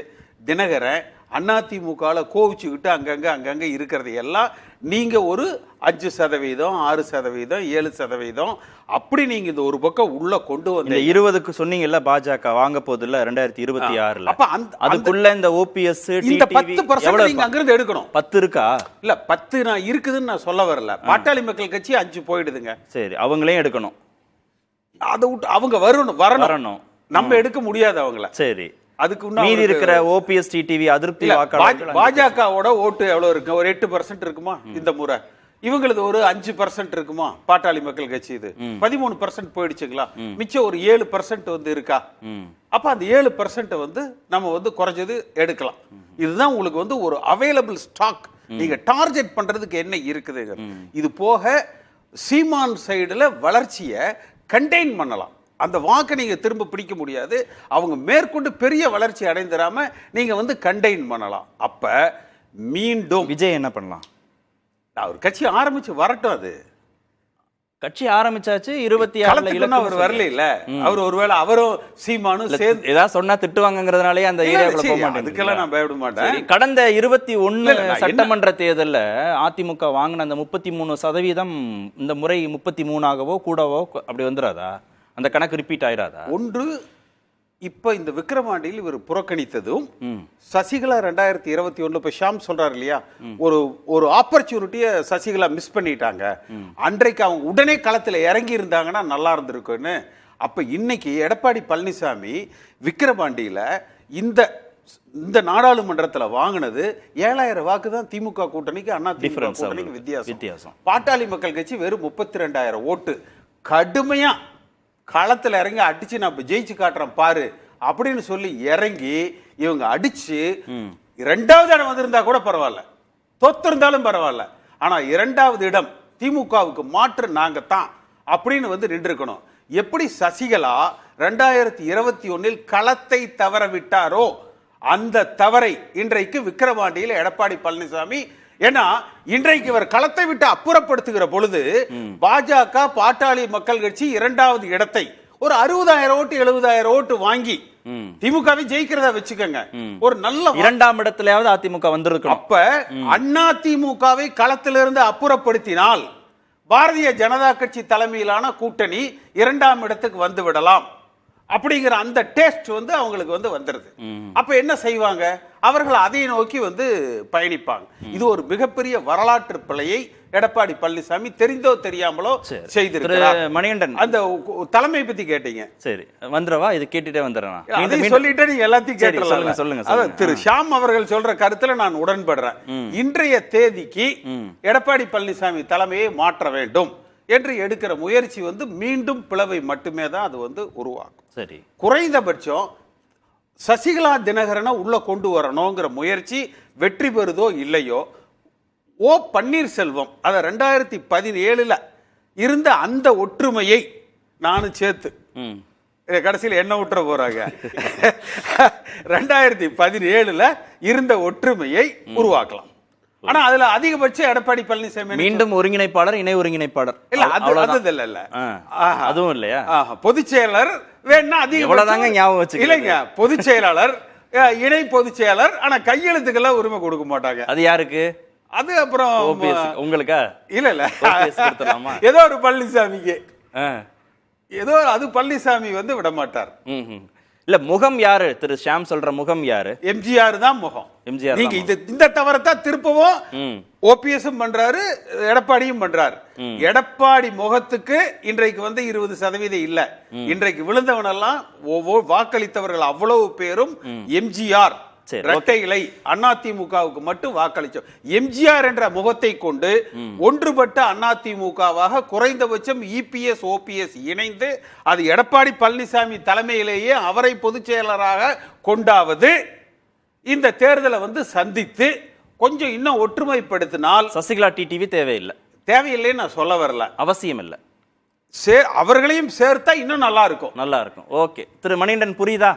தினகரன் அதிமுகவில் கோவிச்சுக்கிட்டு அங்கங்க இருக்கிறது எல்லாம் நீங்க ஒரு 5%, 6%, 7% அப்படி நீங்க இந்த ஒரு பக்கம் உள்ள கொண்டு வந்து 20க்கு சொன்னீங்கல்ல பாஜக வாங்க போதில்ல 2026ல். அப்ப அதுக்குள்ள இந்த ஓபிஎஸ் இந்த 10% நீங்க அங்க இருந்து எடுக்கணும். 10 இருக்கா? இல்ல 10 நான் இருக்குதுன்னு நான் சொல்ல வரல. பாட்டாளி மக்கள் கட்சி 5 போயிடுதுங்க. சரி, அவங்களையும் எடுக்கணும். அதை விட்டு அவங்க வரணும், நம்ம எடுக்க முடியாது அவங்கள. சரி, அதுக்கு மீதி இருக்கிற ஓபிஎஸ் டிடிவி அதிருப்தி வாக்காளர்கள் பாஜகவோட ஓட்டு எவ்வளவு இருக்கு? ஒரு 8% இருக்குமா இந்த முறை? இவங்களது ஒரு 5% இருக்குமா பாட்டாளி மக்கள் கட்சி, இது 13% போயிடுச்சுங்களா, மிச்சம் ஒரு 7% வந்து இருக்கா. அப்ப அந்த 7% வந்து நம்ம வந்து குறைஞ்சது எடுக்கலாம். இதுதான் உங்களுக்கு வந்து ஒரு அவைலபிள் ஸ்டாக். நீங்க டார்கெட் பண்றதுக்கு என்ன இருக்குதுங்க. இது போக சீமான் சைடுல வளர்ச்சியை கண்டெயின் பண்ணலாம். அந்த வாக்கை நீங்க திரும்ப பிடிக்க முடியாது. அவங்க மேற்கொண்டு பெரிய வளர்ச்சி அடைந்துடாம நீங்க வந்து கண்டெயின் பண்ணலாம். அப்ப மீண்டும் விஜய் என்ன பண்ணலாம்? அவர் கட்சி ஆரம்பிச்சு வரட்டும். அது கட்சி ஆரம்பிச்சாச்சு. 26 அவர் வரல இல்ல. அவர் ஒருவேளை அவரும் சீமானும் சேர்ந்து ஏதாவது சொன்னா திட்டுவாங்கங்கிறதுனாலே அந்த ஏரியாவுக்குள்ள போக மாட்டேன். அதுக்கெல்லாம் நான் பயப்பட மாட்டேன். கடந்த 21 சட்டமன்ற தேர்தல்ல அதிமுக வாங்கின அந்த 33% இந்த முறை 33ஆகவோ கூடவோ அப்படி வந்துடாதா? அந்த கணக்கு ரிப்பீட் ஆயிராதா? ஒன்று, இப்ப இந்த விக்கிரவாண்டியில் இவர் புறக்கணித்ததும் சசிகலா 2021 இப்ப ஷாம் சொல்றாரு இல்லையா, ஒரு ஆப்பர்ச்சுனிட்டியை சசிகலா மிஸ் பண்ணிட்டாங்க. அன்றைக்கு அவங்க உடனே களத்துல இறங்கி இருந்தாங்கன்னா நல்லா இருந்திருக்குன்னு. அப்ப இன்னைக்கு எடப்பாடி பழனிசாமி விக்கிரவாண்டியில இந்த நாடாளுமன்றத்துல வாங்கினது 7000 வாக்கு தான். திமுக கூட்டணிக்கு அண்ணா திமுக கூட்டணிக்கு வித்தியாசம். பாட்டாளி மக்கள் கட்சி வெறும் 32,000 ஓட்டு. கடுமையா களத்துல இறங்கி அடிச்சு நான் ஜெயிச்சு காட்டுறேன் பாரு அப்படின்னு சொல்லி இறங்கி இவங்க அடிச்சு 2வது இடம் வந்திருந்தா கூட பரவாயில்ல, தோத்திருந்தாலும் பரவாயில்ல. ஆனா 2வது இடம் திமுகவுக்கு மாற்று நாங்க தான் அப்படின்னு வந்து நின்றுக்கணும். எப்படி சசிகலா 2021 களத்தை தவற விட்டாரோ அந்த தவறை இன்றைக்கு விக்கிரவாண்டியில் எடப்பாடி பழனிசாமி, ஏன்னா இன்றைக்கு இவர் களத்தை விட்டு அப்புறப்படுத்துகிற பொழுது பாஜக பாட்டாளி மக்கள் கட்சி 2வது இடத்தை ஒரு 60,000 ஓட்டு 70,000 ஓட்டு வாங்கி திமுகவை ஜெயிக்கிறதா வச்சுக்கோங்க. ஒரு நல்ல 2ஆம் இடத்துலயாவது அதிமுக வந்திருக்கும். அப்ப அண்ணா திமுகவை களத்திலிருந்து அப்புறப்படுத்தினால் பாரதிய ஜனதா கட்சி தலைமையிலான கூட்டணி 2ஆம் இடத்துக்கு வந்து விடலாம் அப்படிங்கிற அந்த டேஸ்ட் வந்து அவங்களுக்கு வந்து வந்துருது. அப்ப என்ன செய்வாங்க? அவர்கள் அதை நோக்கி வந்து பயணிப்பாங்க. இது ஒரு மிகப்பெரிய வரலாற்று பிழையை எடப்பாடி பழனிசாமி தெரிந்தோ தெரியாமலோ செய்திருக்கிறார். மணிகண்டன், அந்த தலைமை பத்தி கேட்டீங்க. சரி வந்துடவா? இது கேட்டுட்டே வந்துடுறேன். சொல்லிட்டு நீங்க எல்லாத்தையும் கேட்டுறலாம். சொல்லுங்க. திரு ஷாம் அவர்கள் சொல்ற கருத்துல நான் உடன்படுறேன். இன்றைய தேதிக்கு எடப்பாடி பழனிசாமி தலைமையை மாற்ற வேண்டும் என்று எடுக்கிற முயற்சி வந்து மீண்டும் பிளவை மட்டுமே தான் அது வந்து உருவாக்கும். சரி, குறைந்தபட்சம் சசிகலா தினகரனை உள்ள கொண்டு வரணுங்கிற முயற்சி வெற்றி பெறுதோ இல்லையோ, ஓ பன்னீர்செல்வம் அத 2017 இருந்த அந்த ஒற்றுமையை நானும் சேர்த்து கடைசியில் என்ன விட்டுற போறாங்க. 2017 இருந்த ஒற்றுமையை உருவாக்கலாம். ஆனா அதுல அதிகபட்சம் எடப்பாடி பழனிசாமி மீண்டும் ஒருங்கிணைப்பாளர், இணை ஒருங்கிணைப்பாளர் இல்ல, அது இல்ல, அதுவும் இல்லையா? பொதுச் செயலர் வேணா அதிகம் ஞாபகம் வச்சு இல்லைங்க. பொதுச் செயலாளர், இணை பொதுச் செயலர், ஆனா கையெழுத்துக்கெல்லாம் உரிமை கொடுக்க மாட்டாங்க. அது யாருக்கு? அது அப்புறம் உங்களுக்கா? இல்ல ஏதோ ஒரு பழனிசாமிக்கு, ஏதோ அது பழனிசாமி வந்து விட மாட்டார். இல்ல, முகம் யாரு? திரு ஷாம் சொல்ற முகம் யாரு? எம்ஜிஆர் தான் முகம். எம்ஜிஆர். நீங்க இந்த தவறத்தான் திருப்பவும் ஓபிஎஸும் பண்றாரு, எடப்பாடியும் பண்றாரு. எடப்பாடி முகத்துக்கு இன்றைக்கு வந்து 20% இல்ல. இன்றைக்கு விழுந்தவனெல்லாம் வாக்களித்தவர்கள் அவ்வளவு பேரும் எம்ஜிஆர் இரட்டை இலை அதிமுகவுக்கு மட்டும் வாக்களிச்சோம். எம்ஜிஆர் என்ற முகத்தை கொண்டு ஒன்றுபட்ட அதிமுகவாக குறைந்தபட்சம் இபிஎஸ் ஓபிஎஸ் இணைந்து அது எடப்பாடி பழனிசாமி தலைமையிலேயே அவரை பொதுச் செயலராக கொண்டாவது இந்த தேர்தலை வந்து சந்தித்து கொஞ்சம் இன்னும் ஒற்றுமைப்படுத்தினால் சசிகலா டிடிவி தேவையில்லைன்னு நான் சொல்ல வரல, அவசியம் இல்லை. அவர்களையும் சேர்த்தா இன்னும் நல்லா இருக்கும். ஓகே, திரு மணிகண்டன் புரியுதா?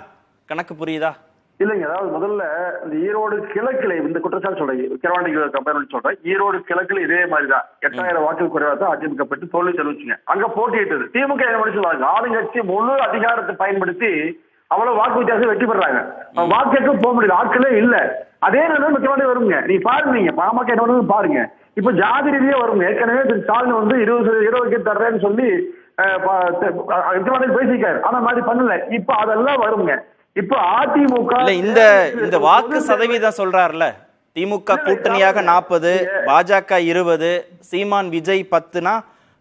கணக்கு புரியுதா? இல்லைங்க, அதாவது முதல்ல இந்த ஈரோடு கிழக்குல இந்த குற்றச்சாட்டு சொல்றேன், கிரவாண்டிக்கு கம்பேர் பண்ணி சொல்றேன். ஈரோடு கிழக்குல இதே மாதிரி தான் 8000 வாக்குகள் குறைவா தான் அதிமுக பெற்று தோல்வி தெரிவிச்சுங்க. அங்க போட்டியிட்டது திமுக என்ன பண்ணி சொல்லுவாங்க, ஆளுங்கட்சி முழு அதிகாரத்தை பயன்படுத்தி அவ்வளவு வாக்கு வித்தியாசம் வெற்றி பெறாங்க. வாக்குக்கு போக முடியல, ஆட்களே இல்ல. அதே நேரம் முக்கியமான வருங்க, நீ பாருங்க, நீங்க பாமக என்ன பண்ணுறது பாருங்க. இப்ப ஜாதி ரீதியே வருங்க. ஏற்கனவே ஸ்டாலின் வந்து 20 தர்றேன்னு சொல்லி பேசிக்காரு, ஆனா மாதிரி பண்ணல. இப்ப அதெல்லாம் வருங்க. இப்ப அதிமுக இந்த வாக்கு சதவீதம் சொல்றாருல, திமுக கூட்டணியாக 40, பாஜக 20, சீமான் விஜய் 10னா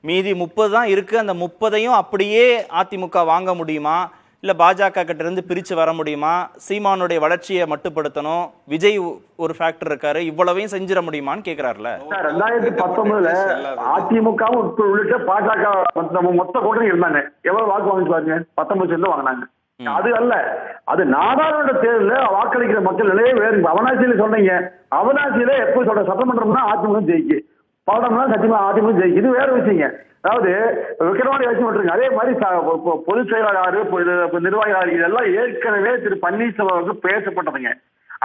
மீதி 30 தான் இருக்கு. அந்த 30ஐயும் அப்படியே அதிமுக வாங்க முடியுமா? இல்ல பாஜக கிட்ட இருந்து பிரிச்சு வர முடியுமா? சீமானுடைய வளர்ச்சியை மட்டுப்படுத்தணும், விஜய் ஒரு ஃபேக்டர் இருக்காரு, இவ்வளவையும் செஞ்சிட முடியுமான்னு கேக்குறாருல. 2019 அதிமுகவும் உள்ளிட்ட பாஜக மொத்த கூட்டணி இருந்தாங்க. எவ்வளவு வாக்கு வாங்கி பாருங்க, 19% வாங்கினாங்க. அது அல்ல, அது நாடாளுமன்ற தேர்தலில் வாக்களிக்கிற மக்கள் நிலையே வேறு. அவனாசியில சொன்னீங்க, அவனாசியில எப்ப சொல்ற சட்டமன்றம்னா அதிமுக ஜெயிக்கு, பாடம்னா சத்தியமா அதிமுக ஜெயிக்கு, இது வேற விஷயங்க. அதாவது விக்கிரவாண்டி வச்சு விட்டுருங்க. அதே மாதிரி பொதுச் செயலாளர், நிர்வாகிகள் இதெல்லாம் ஏற்கனவே திரு பன்னீர்செல்வம் பேசப்பட்டதுங்க.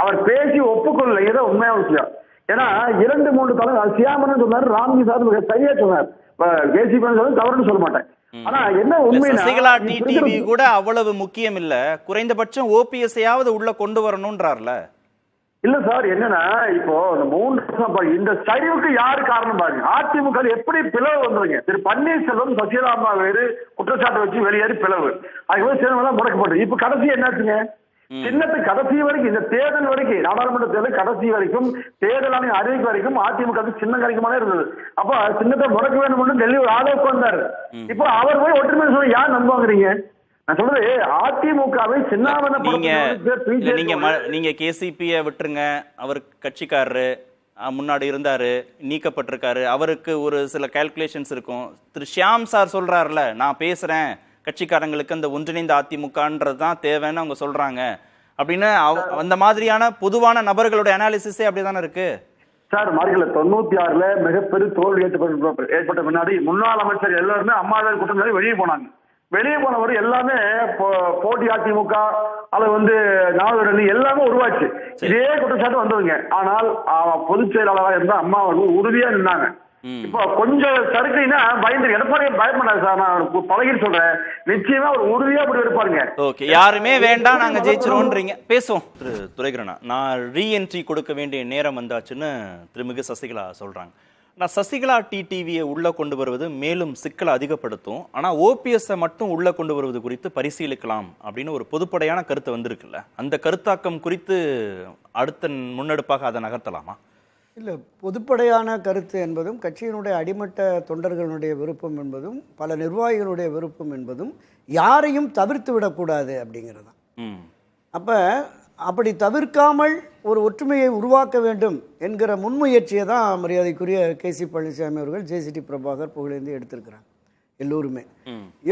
அவர் பேசி ஒப்புக்கொள்ள ஏதோ உண்மையான விஷயம். ஏன்னா 2-3 தலைவர் சியாமன் சொன்னார், ராம்ஜி சார் சரியா சொன்னார், கேசிபி தவறுன்னு சொல்ல மாட்டேன். ஆனா என்ன உண்மை, சசிகலா டிடிவி கூட அவ்வளவு முக்கியம் இல்ல, குறைந்தபட்சம் ஓபிஎஸ்ஐயாவது உள்ள கொண்டு வரணும்ன்றார்ல. இல்ல சார், என்னன்னா இப்போ இந்த 3 வருஷம் இந்த சரிவுக்கு யாரு காரணம் பாருங்க. அதிமுக எப்படி பிளவு வந்துருங்க. திரு பன்னீர்செல்வம் சசிகலாமா வேறு குற்றச்சாட்டு வச்சு வெளியேறி பிளவு, அதுக்கு சேர்ந்தெல்லாம் முடக்கப்பட்டது. இப்ப கடைசி என்னாச்சுங்க, சின்னத்துக்கு கடைசி வரைக்கும், இந்த தேர்தல் வரைக்கும், நாடாளுமன்ற தேர்தல் கடைசி வரைக்கும், தேர்தல் ஆணையம் அறிவிக்க வரைக்கும் அதிமுக சின்னம் கிடைக்குமானே இருந்தது. அப்ப சின்னத்தை முடக்க வேண்டும் டெல்லி ஒரு ஆதரவு வந்தாரு. இப்போ அவர் போய் ஒற்றுமை சொல்ல யார் நம்புவாங்கிறீங்க? நான் சொல்றது அதிமுகவை நீங்க கேசிபியை விட்டுருங்க, அவர் கட்சிக்காரரு, முன்னாடி இருந்தாரு, நீக்கப்பட்டிருக்காரு, அவருக்கு ஒரு சில கால்குலேஷன்ஸ் இருக்கும். திரு ஷியாம் சார் சொல்றாருல, நான் பேசுறேன், கட்சிக்காரங்களுக்கு அந்த ஒன்றிணைந்த அதிமுகன்றது தான் தேவைன்னு அவங்க சொல்றாங்க அப்படின்னு, அந்த மாதிரியான பொதுவான நபர்களுடைய அனாலிசிஸே அப்படிதானே இருக்கு சார். மார்கல 96ல மிகப்பெரிய தோல்வி ஏற்பட்ட முன்னாடி முன்னாள் அமைச்சர் எல்லாருமே அம்மாதார் கூட்டம் வெளியே போனாங்க. வெளியே போனவர் எல்லாமே போட்டி அதிமுக அல்லது நாவலி எல்லாமே உருவாச்சு. இதே குற்றச்சாட்டு வந்ததுங்க. ஆனால் பொதுச் செயலாளராக இருந்தா அம்மா உறுதியா நின்னாங்க. இப்போ கொஞ்சம் சறுக்குன்னா பயந்து எடப்பாடியை பயப்படாது சார், நான் பழகிட்டு சொல்றேன். நிச்சயமா ஒரு உறுதியா அப்படி இருப்பாருங்க. ஓகே, யாருமே வேண்டாம் நாங்க ஜெயிச்சிருவோம்ன்றீங்க. பேசுவோம். திரு துரைகரனா, நான் ரீஎன்ட்ரி கொடுக்க வேண்டிய நேரம் வந்தாச்சுன்னு திருமிகு சசிகலா சொல்றாங்க. நான் சசிகலா டிடிவியை உள்ள கொண்டு வருவது மேலும் சிக்கலை அதிகப்படுத்தும், ஆனா ஓபிஎஸ் மட்டும் உள்ள கொண்டு வருவது குறித்து பரிசீலிக்கலாம் அப்படின்னு ஒரு பொதுப்படையான கருத்து வந்திருக்குல்ல, அந்த கருத்தாக்கம் குறித்து அடுத்த முன்னெடுப்பாக அதை நகர்த்தலாமா? இல்லை, பொதுப்படையான கருத்து என்பதும் கட்சியினுடைய அடிமட்ட தொண்டர்களுடைய விருப்பம் என்பதும் பல நிர்வாகிகளுடைய விருப்பம் என்பதும் யாரையும் தவிர்த்து விடக்கூடாது அப்படிங்கிறது தான். அப்போ அப்படி தவிர்க்காமல் ஒரு ஒற்றுமையை உருவாக்க வேண்டும் என்கிற முன்முயற்சியை தான் மரியாதைக்குரிய கேசி பழனிசாமி அவர்கள், ஜேசிடி பிரபாகர், புகழேந்தி எடுத்திருக்கிறாங்க. எல்லோருமே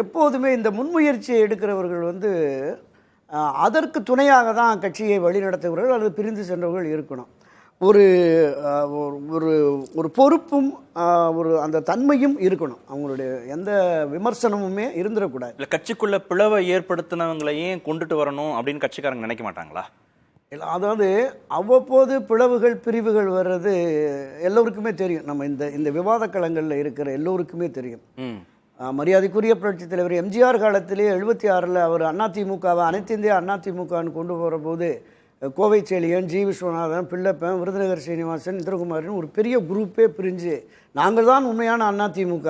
எப்போதுமே இந்த முன்முயற்சியை எடுக்கிறவர்கள் அதற்கு துணையாக தான் கட்சியை வழிநடத்துகிறவர்கள் அல்லது பிரிந்து சென்றவர்கள் இருக்கணும். ஒரு ஒரு ஒரு பொறுப்பும் ஒரு அந்த தன்மையும் இருக்கணும். அவங்களுடைய எந்த விமர்சனமுமே இருந்துடக்கூடாது. இல்லை, கட்சிக்குள்ள பிளவை ஏற்படுத்தினவங்களையும் கொண்டுட்டு வரணும் அப்படின்னு கட்சிக்காரங்க நினைக்க மாட்டாங்களா? இல்லை, அதாவது அவ்வப்போது பிளவுகள் பிரிவுகள் வர்றது எல்லோருக்குமே தெரியும். நம்ம இந்த விவாத களங்களில் இருக்கிற எல்லோருக்குமே தெரியும். மரியாதைக்குரிய புரட்சித் தலைவர் எம்ஜிஆர் காலத்திலே 76ல் அவர் அதிமுகவை அனைத்து இந்திய அதிமுகன்னு கொண்டு போகிற போது கோவை செழியன், ஜி விஸ்வநாதன், பிள்ளப்பன், விருதுநகர் சீனிவாசன், இந்திரகுமாரின் ஒரு பெரிய குரூப்பே பிரிஞ்சு நாங்கள் தான் உண்மையான அதிமுக,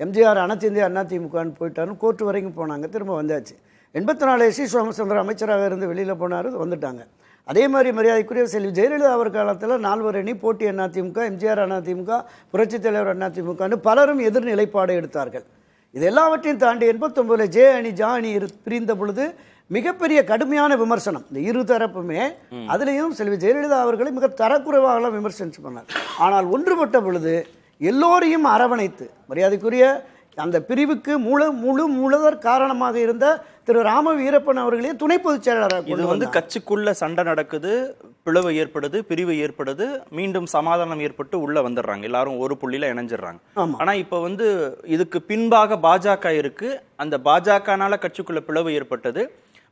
எம்ஜிஆர் அனைத்து இந்திய அதிமுகன்னு போயிட்டாருன்னு கோர்ட்டு வரைக்கும் போனாங்க. திரும்ப வந்தாச்சு. 84 எஸ்.சி. சோமசுந்தரம் அமைச்சராக இருந்து வெளியில் போனார், வந்துட்டாங்க. அதே மாதிரி மரியாதைக்குரிய செல்வி ஜெயலலிதா அவர் காலத்தில் 4 அணி போட்டி அதிமுக, எம்ஜிஆர் அதிமுக, புரட்சித் தலைவர் அதிமுகன்னு பலரும் எதிர் நிலைப்பாடு எடுத்தார்கள். இது எல்லாவற்றையும் தாண்டி 89 ஜே அணி ஜா அணி பிரிந்த பொழுது மிகப்பெரிய கடுமையான விமர்சனம் இந்த இரு தரப்புமே. அதுலேயும் செல்வி ஜெயலலிதா அவர்களை மிக தரக்குறைவாக விமர்சனம் பண்ணார். ஆனால் ஒன்றுபட்ட பொழுது எல்லோரையும் அரவணைத்து மரியாதைக்குரிய அந்த பிரிவுக்கு முழு மூலதர் காரணமாக இருந்த திரு ராம வீரப்பன் அவர்களே துணை பொதுச் செயலாளர். இது கட்சிக்குள்ள சண்டை நடக்குது, பிளவு ஏற்படுது, பிரிவு ஏற்படுது, மீண்டும் சமாதானம் ஏற்பட்டு உள்ள வந்துடுறாங்க, எல்லாரும் ஒரு புள்ளியில இணைஞ்சிடறாங்க. ஆனா இப்ப இதுக்கு பின்பாக பாஜக இருக்கு. அந்த பாஜகனால கட்சிக்குள்ள பிளவு ஏற்பட்டது,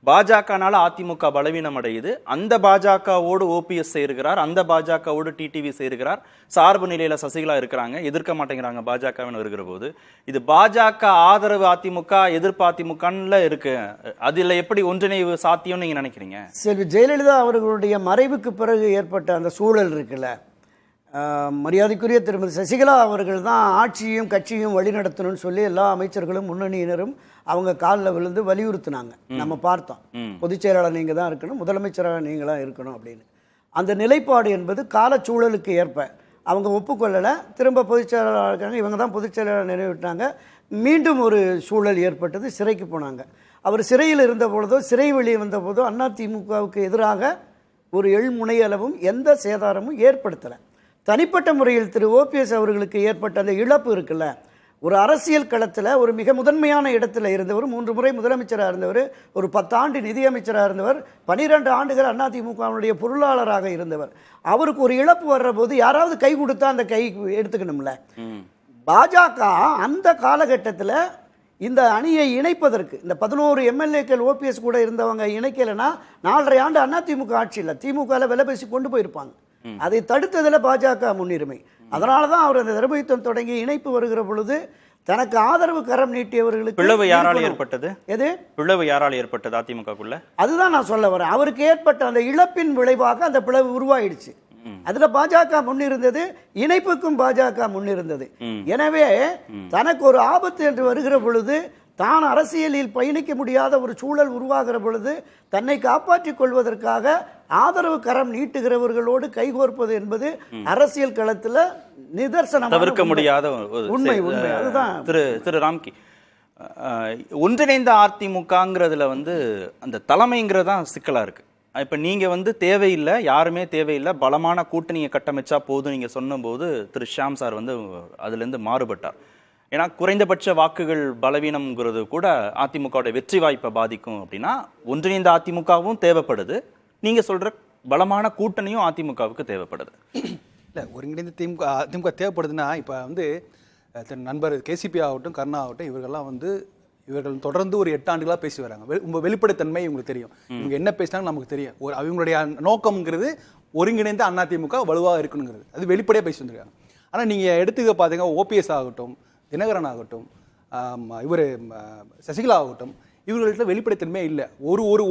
பாஜகனால அதிமுக பலவீனம் அடையுது. அந்த பாஜகவோடு ஓபிஎஸ் சேர்கிறார், அந்த பாஜகவோடு டிடிவி சேர்கிறார், சார்பு நிலையில சசிகலா இருக்கிறாங்க, எதிர்க்க மாட்டேங்கிறாங்க பாஜகவின் இருக்கிற போது. இது பாஜக ஆதரவு அதிமுக, எதிர்ப்பு அதிமுக இருக்கு. அதுல எப்படி ஒன்றிணைவு சாத்தியம்னு நீங்க நினைக்கிறீங்க? செல்வி ஜெயலலிதா அவர்களுடைய மறைவுக்கு பிறகு ஏற்பட்ட அந்த சூழல் இருக்குல்ல, மரியாதைக்குரிய திருமதி சசிகலா அவர்கள் தான் ஆட்சியும் கட்சியும் வழிநடத்தணும்னு சொல்லி எல்லா அமைச்சர்களும் முன்னணியினரும் அவங்க காலில் விழுந்து வலியுறுத்தினாங்க. நம்ம பார்த்தோம், பொதுச் செயலாளர் நீங்கள் தான் இருக்கணும், முதலமைச்சராக நீங்களாக இருக்கணும் அப்படின்னு. அந்த நிலைப்பாடு என்பது காலச்சூழலுக்கு ஏற்ப அவங்க ஒப்புக்கொள்ளலை. திரும்ப பொதுச் செயலாளர் இருக்காங்க, இவங்க தான் பொதுச் செயலாளர் நிறைவேற்றினாங்க. மீண்டும் ஒரு சூழல் ஏற்பட்டது, சிறைக்கு போனாங்க. அவர் சிறையில் இருந்த பொழுதோ சிறை வெளியே வந்த போதோ அதிமுகவுக்கு எதிராக ஒரு எள்முனையளவும் எந்த சேதாரமும் ஏற்படுத்தலை. தனிப்பட்ட முறையில் திரு ஓபிஎஸ் அவர்களுக்கு ஏற்பட்ட அந்த இழப்பு இருக்குல்ல, ஒரு அரசியல் களத்தில் ஒரு மிக முதன்மையான இடத்துல இருந்தவர், 3 முறை முதலமைச்சராக இருந்தவர், ஒரு 10 ஆண்டு நிதியமைச்சராக இருந்தவர், 12 ஆண்டுகள் அதிமுகவுடைய பொருளாளராக இருந்தவர். அவருக்கு ஒரு இழப்பு வர்ற போது யாராவது கை கொடுத்தா அந்த கை எடுத்துக்கணும்ல. பாஜக அந்த காலகட்டத்தில் இந்த அணியை இணைப்பதற்கு இந்த 11 எம்எல்ஏக்கள் ஓபிஎஸ் கூட இருந்தவங்க இணைக்கலைன்னா 4.5 ஆண்டு அதிமுக ஆட்சியில் திமுகவில் விலை பேசி கொண்டு போயிருப்பாங்க. அதை தடுத்ததில் பாஜக முன்னுரிமை. அதனால தான் அவர் அந்த தர்மயுத்தம் தொடங்கி இணைப்பு வருகிற பொழுது தனக்கு ஆதரவு கரம் நீட்டியவர்களுக்கு பிளவு யாரால் ஏற்பட்டது? எது பிளவு யாரால் ஏற்பட்டது அதிமுகக்குள்ள? அதுதான் நான் சொல்ல வரேன். அவருக்கு ஏற்பட்ட அந்த இழப்பின் விளைவாக அந்த பிளவு உருவாயிடுச்சு. அதுல பாஜக முன்னிருந்தது, இணைப்புக்கும் பாஜக முன்னிருந்தது. எனவே தனக்கு ஒரு ஆபத்து என்று வருகிற பொழுது, தான் அரசியலில் பயணிக்க முடியாத ஒரு சூழல் உருவாகிற பொழுது தன்னை காப்பாற்றிக் கொள்வதற்காக ஆதரவு கரம் நீட்டுகிறவர்களோடு கைகோர்ப்பது என்பது அரசியல் களத்தில் நிதர்சனம், தவிர்க்க முடியாத உண்மை. அதுதான் திரு ராம்கி, ஒன்றிணைந்த அதிமுகங்கிறதுல அந்த தலைமைங்கிறது தான் சிக்கலா இருக்கு. இப்ப நீங்க தேவையில்லை, யாருமே தேவையில்லை, பலமான கூட்டணியை கட்டமைச்சா போதும் நீங்க சொன்னபோது திரு ஷியாம் சார் அதுல இருந்து மாறுபட்டார். ஏன்னா குறைந்தபட்ச வாக்குகள் பலவீனம்ங்கிறது கூட அதிமுகவோட வெற்றி வாய்ப்பை பாதிக்கும். அப்படின்னா ஒன்றிணைந்த அதிமுகவும் தேவைப்படுது, நீங்க சொல்ற பலமான கூட்டணியும் அதிமுகவுக்கு தேவைப்படுது. இல்லை, ஒருங்கிணைந்த அதிமுக தேவைப்படுதுன்னா இப்போ நண்பர் கேசிபி ஆகட்டும், கருணா ஆகட்டும், இவர்கள் தொடர்ந்து ஒரு 8 ஆண்டுகளாக பேசி வராங்க. வெளிப்படைத்தன்மை இவங்களுக்கு தெரியும், இவங்க என்ன பேசினாலும் நமக்கு தெரியும். அவங்களுடைய நோக்கம்ங்கிறது ஒருங்கிணைந்த அதிமுக வலுவாக இருக்கணுங்கிறது, அது வெளிப்படையாக பேசி வந்திருக்காங்க. ஆனால் நீங்கள் எடுத்துக்க பார்த்தீங்க, ஓபிஎஸ் ஆகட்டும், தினகரன் ஆகட்டும், இவர் சசிகலா ஆகட்டும், இவர்கள்ட்ட வெளிப்படைத்தன்மை இல்லை.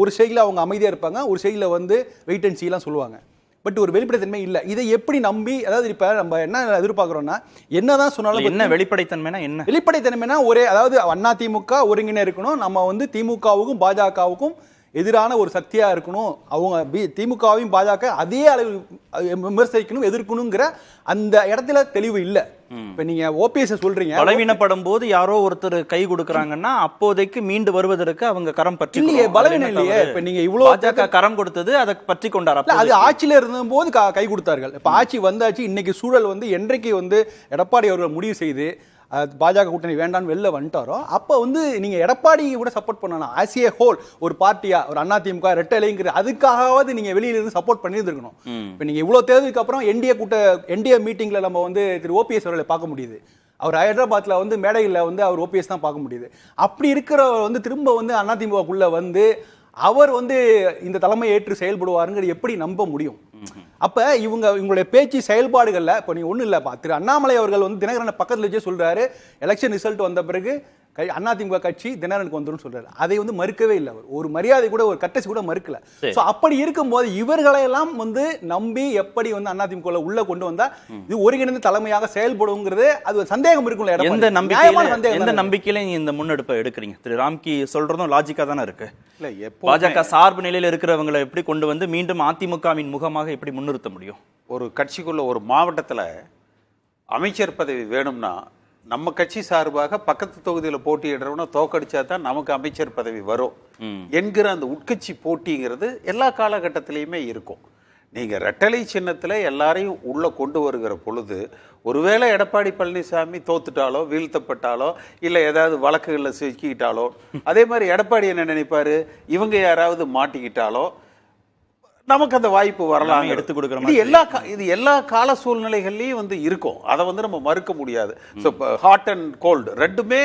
ஒரு செய்தியில் அவங்க அமைதியாக இருப்பாங்க, ஒரு செய்தியில் வெயிட் அண்ட் சீலாம் சொல்லுவாங்க. பட் ஒரு வெளிப்படைத்தன்மை இல்லை. இதை எப்படி நம்பி, அதாவது இப்போ நம்ம என்ன எதிர்பார்க்குறோம்னா, என்னதான் சொன்னாலும் என்ன வெளிப்படைத்தன்மைனா என்ன? வெளிப்படைத்தன்மைனா அதாவது அதிமுக ஒருங்கிணை இருக்கணும், நம்ம திமுகவுக்கும் பாஜகவுக்கும் எதிரான ஒரு சக்தியா இருக்கணும், அவங்க திமுகவையும் பாஜக அதே அளவு விமர்சிக்கணும், எதிர்க்கணுங்கிற அந்த இடத்துல தெளிவு இல்லை. இப்ப நீங்க ஓபிஎஸ் சொல்றீங்க, பலவீனப்படும் போது யாரோ ஒருத்தர் கை கொடுக்கறாங்கன்னா அப்போதைக்கு மீண்டு வருவதற்கு அவங்க கரம் பற்றி இல்லையே, பலவீனம் இல்லையே. இப்ப நீங்க இவ்வளவு பாஜக கரம் கொடுத்தது அதை பற்றி கொண்டார், அது ஆட்சியில இருந்த போது கை கொடுத்தார்கள். இப்ப ஆட்சி வந்தாச்சு, இன்னைக்கு சூழல் என்றைக்கு எடப்பாடி அவர்கள் முடிவு செய்து பாஜக கூட்டணி வேண்டான்னு வெளில வந்துட்டாரோ அப்போ நீங்க எடப்பாடி கூட சப்போர்ட் பண்ணலாம். ஆஸ் ஏ ஹோல் ஒரு பார்ட்டியா, ஒரு அதிமுக ரெட்டலைங்கிற அதுக்காகவாவது நீங்க வெளியில இருந்து சப்போர்ட் பண்ணியிருந்திருக்கணும். இப்போ நீங்க இவ்வளவு தேர்தலுக்கு அப்புறம் என்டிஏ மீட்டிங்ல நம்ம திரு ஓபிஎஸ் அவர்களை பார்க்க முடியுது. அவர் ஹைதராபாத்ல மேடையில் அவர் ஓபிஎஸ் தான் பார்க்க முடியுது. அப்படி இருக்கிறவர் திரும்ப அதிமுகக்குள்ள அவர் இந்த தலைமை ஏற்று செயல்படுவாருங்கிறது எப்படி நம்ப முடியும்? அப்ப இவங்களுடைய பேச்சு செயல்பாடுகள்ல இப்ப நீ ஒண்ணு இல்ல, திரு அண்ணாமலை அவர்கள் தினகரன் பக்கத்துல வச்சே சொல்றாரு, எலெக்ஷன் ரிசல்ட் வந்த பிறகு அதிமுக கட்சி தினகரனுக்கு வந்துரும் சொல்றாரு. அதை மறுக்கவே இல்லை. அவர் ஒரு மரியாதை கூட, ஒரு கட்டசி கூட மறுக்கல. சோ அப்படி இருக்கும்போது இவர்களெல்லாம் நம்பி எப்படி அதிமுக உள்ள கொண்டு வந்தா இது ஒருங்கிணைந்த தலைமையாக செயல்படுங்கிறது அது ஒரு சந்தேகம் இருக்கும்ல. எந்த நம்பிக்கையில இந்த முன்னெடுப்பை எடுக்கிறீங்க? திரு ராம்கி சொல்றதும் லாஜிக்கா தானே இருக்கு. பாஜக சார்பு நிலையில இருக்கிறவங்களை எப்படி கொண்டு மீண்டும் அதிமுகவின் முகமாக எப்படி முன்னிறுத்த முடியும்? ஒரு கட்சிக்குள்ள ஒரு மாவட்டத்துல அமைச்சர் பதவி வேணும்னா நம்ம கட்சி சார்பாக பக்கத்து தொகுதியில் போட்டியிடுறவன தோக்கடிச்சா தான் நமக்கு அமைச்சர் பதவி வரும் என்கிற அந்த உட்கட்சி போட்டிங்கிறது எல்லா காலகட்டத்திலையுமே இருக்கும். நீங்க ரெட்டலை சின்னத்துல எல்லாரையும் உள்ள கொண்டு வருகிற பொழுது ஒருவேளை எடப்பாடி பழனிசாமி தோத்துட்டாலோ, வீழ்த்தப்பட்டாலோ, இல்லை ஏதாவது வழக்குகளில் சிக்கிக்கிட்டாலோ, அதே மாதிரி எடப்பாடி என்ன நினைப்பாரு, இவங்க யாராவது மாட்டிக்கிட்டாலோ நமக்கு அந்த வாய்ப்பு வரலாம், எடுத்து கொடுக்குற இது எல்லா கால சூழ்நிலைகள்லயும் இருக்கும். அதை நம்ம மறுக்க முடியாது. ஹாட் அண்ட் கோல்டு ரெண்டுமே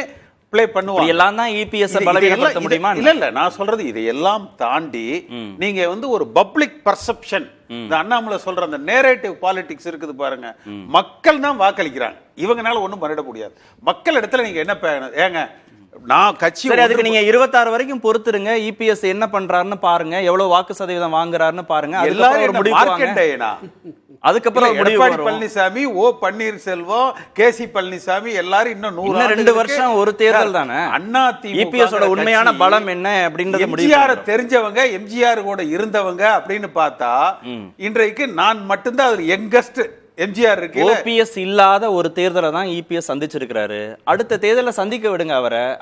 பிளே பண்ணுவாங்க. எல்லாம் தான் இபிஎஸ் பலவீனப்படுத்த முடியுமா? இல்ல நான் சொல்றது இதையெல்லாம் தாண்டி நீங்க ஒரு பப்ளிக் பர்செப்ஷன், இந்த அண்ணாமலை சொல்ற அந்த நேரேட்டிவ் பாலிடிக்ஸ் இருக்குது பாருங்க. மக்கள் தான் வாக்களிக்கிறாங்க, இவங்கனால ஒண்ணும் பண்ணிட முடியாது. மக்கள் இடத்துல நீங்க என்ன ஏங்க, நான் கட்சி அதுக்கு நீங்க 26 வரைக்கும் பொறுத்துருங்க, இபிஎஸ் என்ன பண்றாருன்னு பாருங்க, எவ்வளவு வாக்கு சதவீதம் வாங்குறாருன்னு பாருங்க. அதுக்கப்புறம் எடப்பாடி பழனிசாமி, ஓ பன்னீர்செல்வம், கேசி பழனிசாமி எல்லாரும் இன்னும் 2 வருஷம் ஒரு தேர்தல் தானே. அண்ணா இபிஎஸ் உண்மையான பலம் என்ன அப்படின்றது எம்ஜிஆர் தெரிஞ்சவங்க, எம்ஜிஆர் கூட இருந்தவங்க அப்படின்னு பார்த்தா இன்றைக்கு நான் மட்டும்தான் அதுல யங்கஸ்ட் எம்ஜிஆர் இருக்கு. ஓபிஎஸ் இல்லாத ஒரு தேர்தலை தான் இபிஎஸ் சந்திச்சிருக்கிறாரு. அடுத்த தேர்தலை சந்திக்க விடுங்க,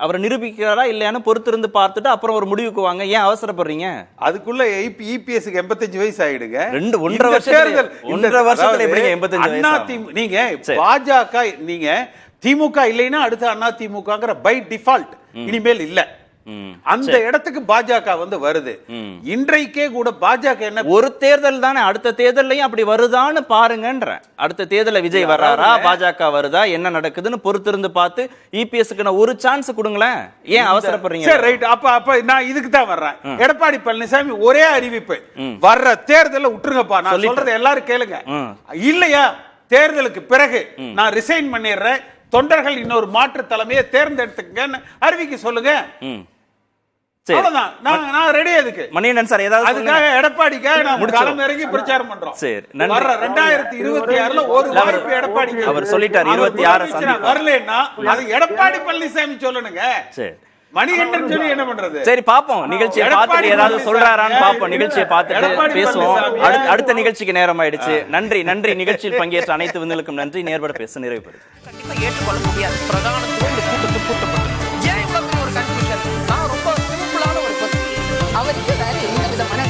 அவரை நிரூபிக்கிறாரா இல்லையான்னு பொறுத்திருந்து பார்த்துட்டு அப்புறம் ஒரு முடிவுக்கு வாங்க. ஏன் அவசரப்படுறீங்க? அதுக்குள்ள இபிஎஸ்க்கு 85 வயசு ஆயிடுங்க. 1.5 வருஷத்துல எப்படிங்க 85 வயசு? நீங்க பாஜக நீங்க திமுக இல்லைன்னா அடுத்த அண்ணா திமுகங்கிற பை டிஃபால்ட் இனிமேல் இல்ல. அந்த இடத்துக்கு பாஜக வந்து வருது. இன்றைக்கே கூட பாஜக என்ன ஒரு தேர்தல் தானே, அடுத்த தேர்தலையும் அப்படி வருதான்னு பாருங்கன்ற. அடுத்த தேர்தல விஜய் வர்றாரா, பாஜக வருதா, என்ன நடக்குதுன்னு பொறுத்திருந்து பார்த்து இபிஎஸ்க்கு ஒரு சான்ஸ் கொடுங்களேன். ஏன் அவசரப்படுறீங்க? சரி ரைட். அப்ப நான் இதுக்கு தான் வர்றேன். எடப்பாடி பழனிசாமி ஒரே அறிவிப்பு, வர்ற தேர்தலை விட்டுருங்கப்பா, நான் சொல்றது எல்லாரும் கேளுங்க. இல்லையா தேர்தலுக்கு பிறகு நான் ரிசைன் பண்ணிடுறேன், தொண்டர்கள் இன்னொரு மாற்று தலைமையை தேர்ந்தெடுத்துக்கன்னு அறிவிக்க சொல்லுங்க. நான் ரெடி. அதுக்கு மணியன் சார் ஏதாவது அதுக்காக எடப்பாடிக்காக நான் களம் இறங்கி பிரச்சாரம் பண்றோம். சரி, 2026ல ஒரு வாய்ப்பு எடப்பாடி அவர் சொல்லிட்டார். 26 வரலன்னா அது எடப்பாடி பழனிசாமி சொல்லணுங்க. சரி, மணிகண்டன் சொல்லி என்ன பண்றது? சரி பாப்போம், நிகழ்ச்சியை பார்த்துட்டு ஏதாவது சொல்றாரான்னு பாப்போம். நிகழ்ச்சியை பார்த்துட்டு பேசுவோம். அடுத்த நிகழ்ச்சிக்கு நேரம் ஆயிடுச்சு. நன்றி நிகழ்ச்சியில் பங்கேற்ற அனைத்து விருந்தினருக்கும் நன்றி. நேர்பட பேச நிறைவு பெறும். கண்டிப்பா ஏற்றுக்கொள்ள முடியாது. பிரதானத்துவம் இந்த கூட்டத்துக்கு கூட்டப்பட்டது. ஏன் இவ்வளவு ஒரு கன்ஃபியூஷன்? நான் ரொம்ப சிம்பிளான ஒரு கொஸ்டின். அவருக்கு வேற எந்த விதமான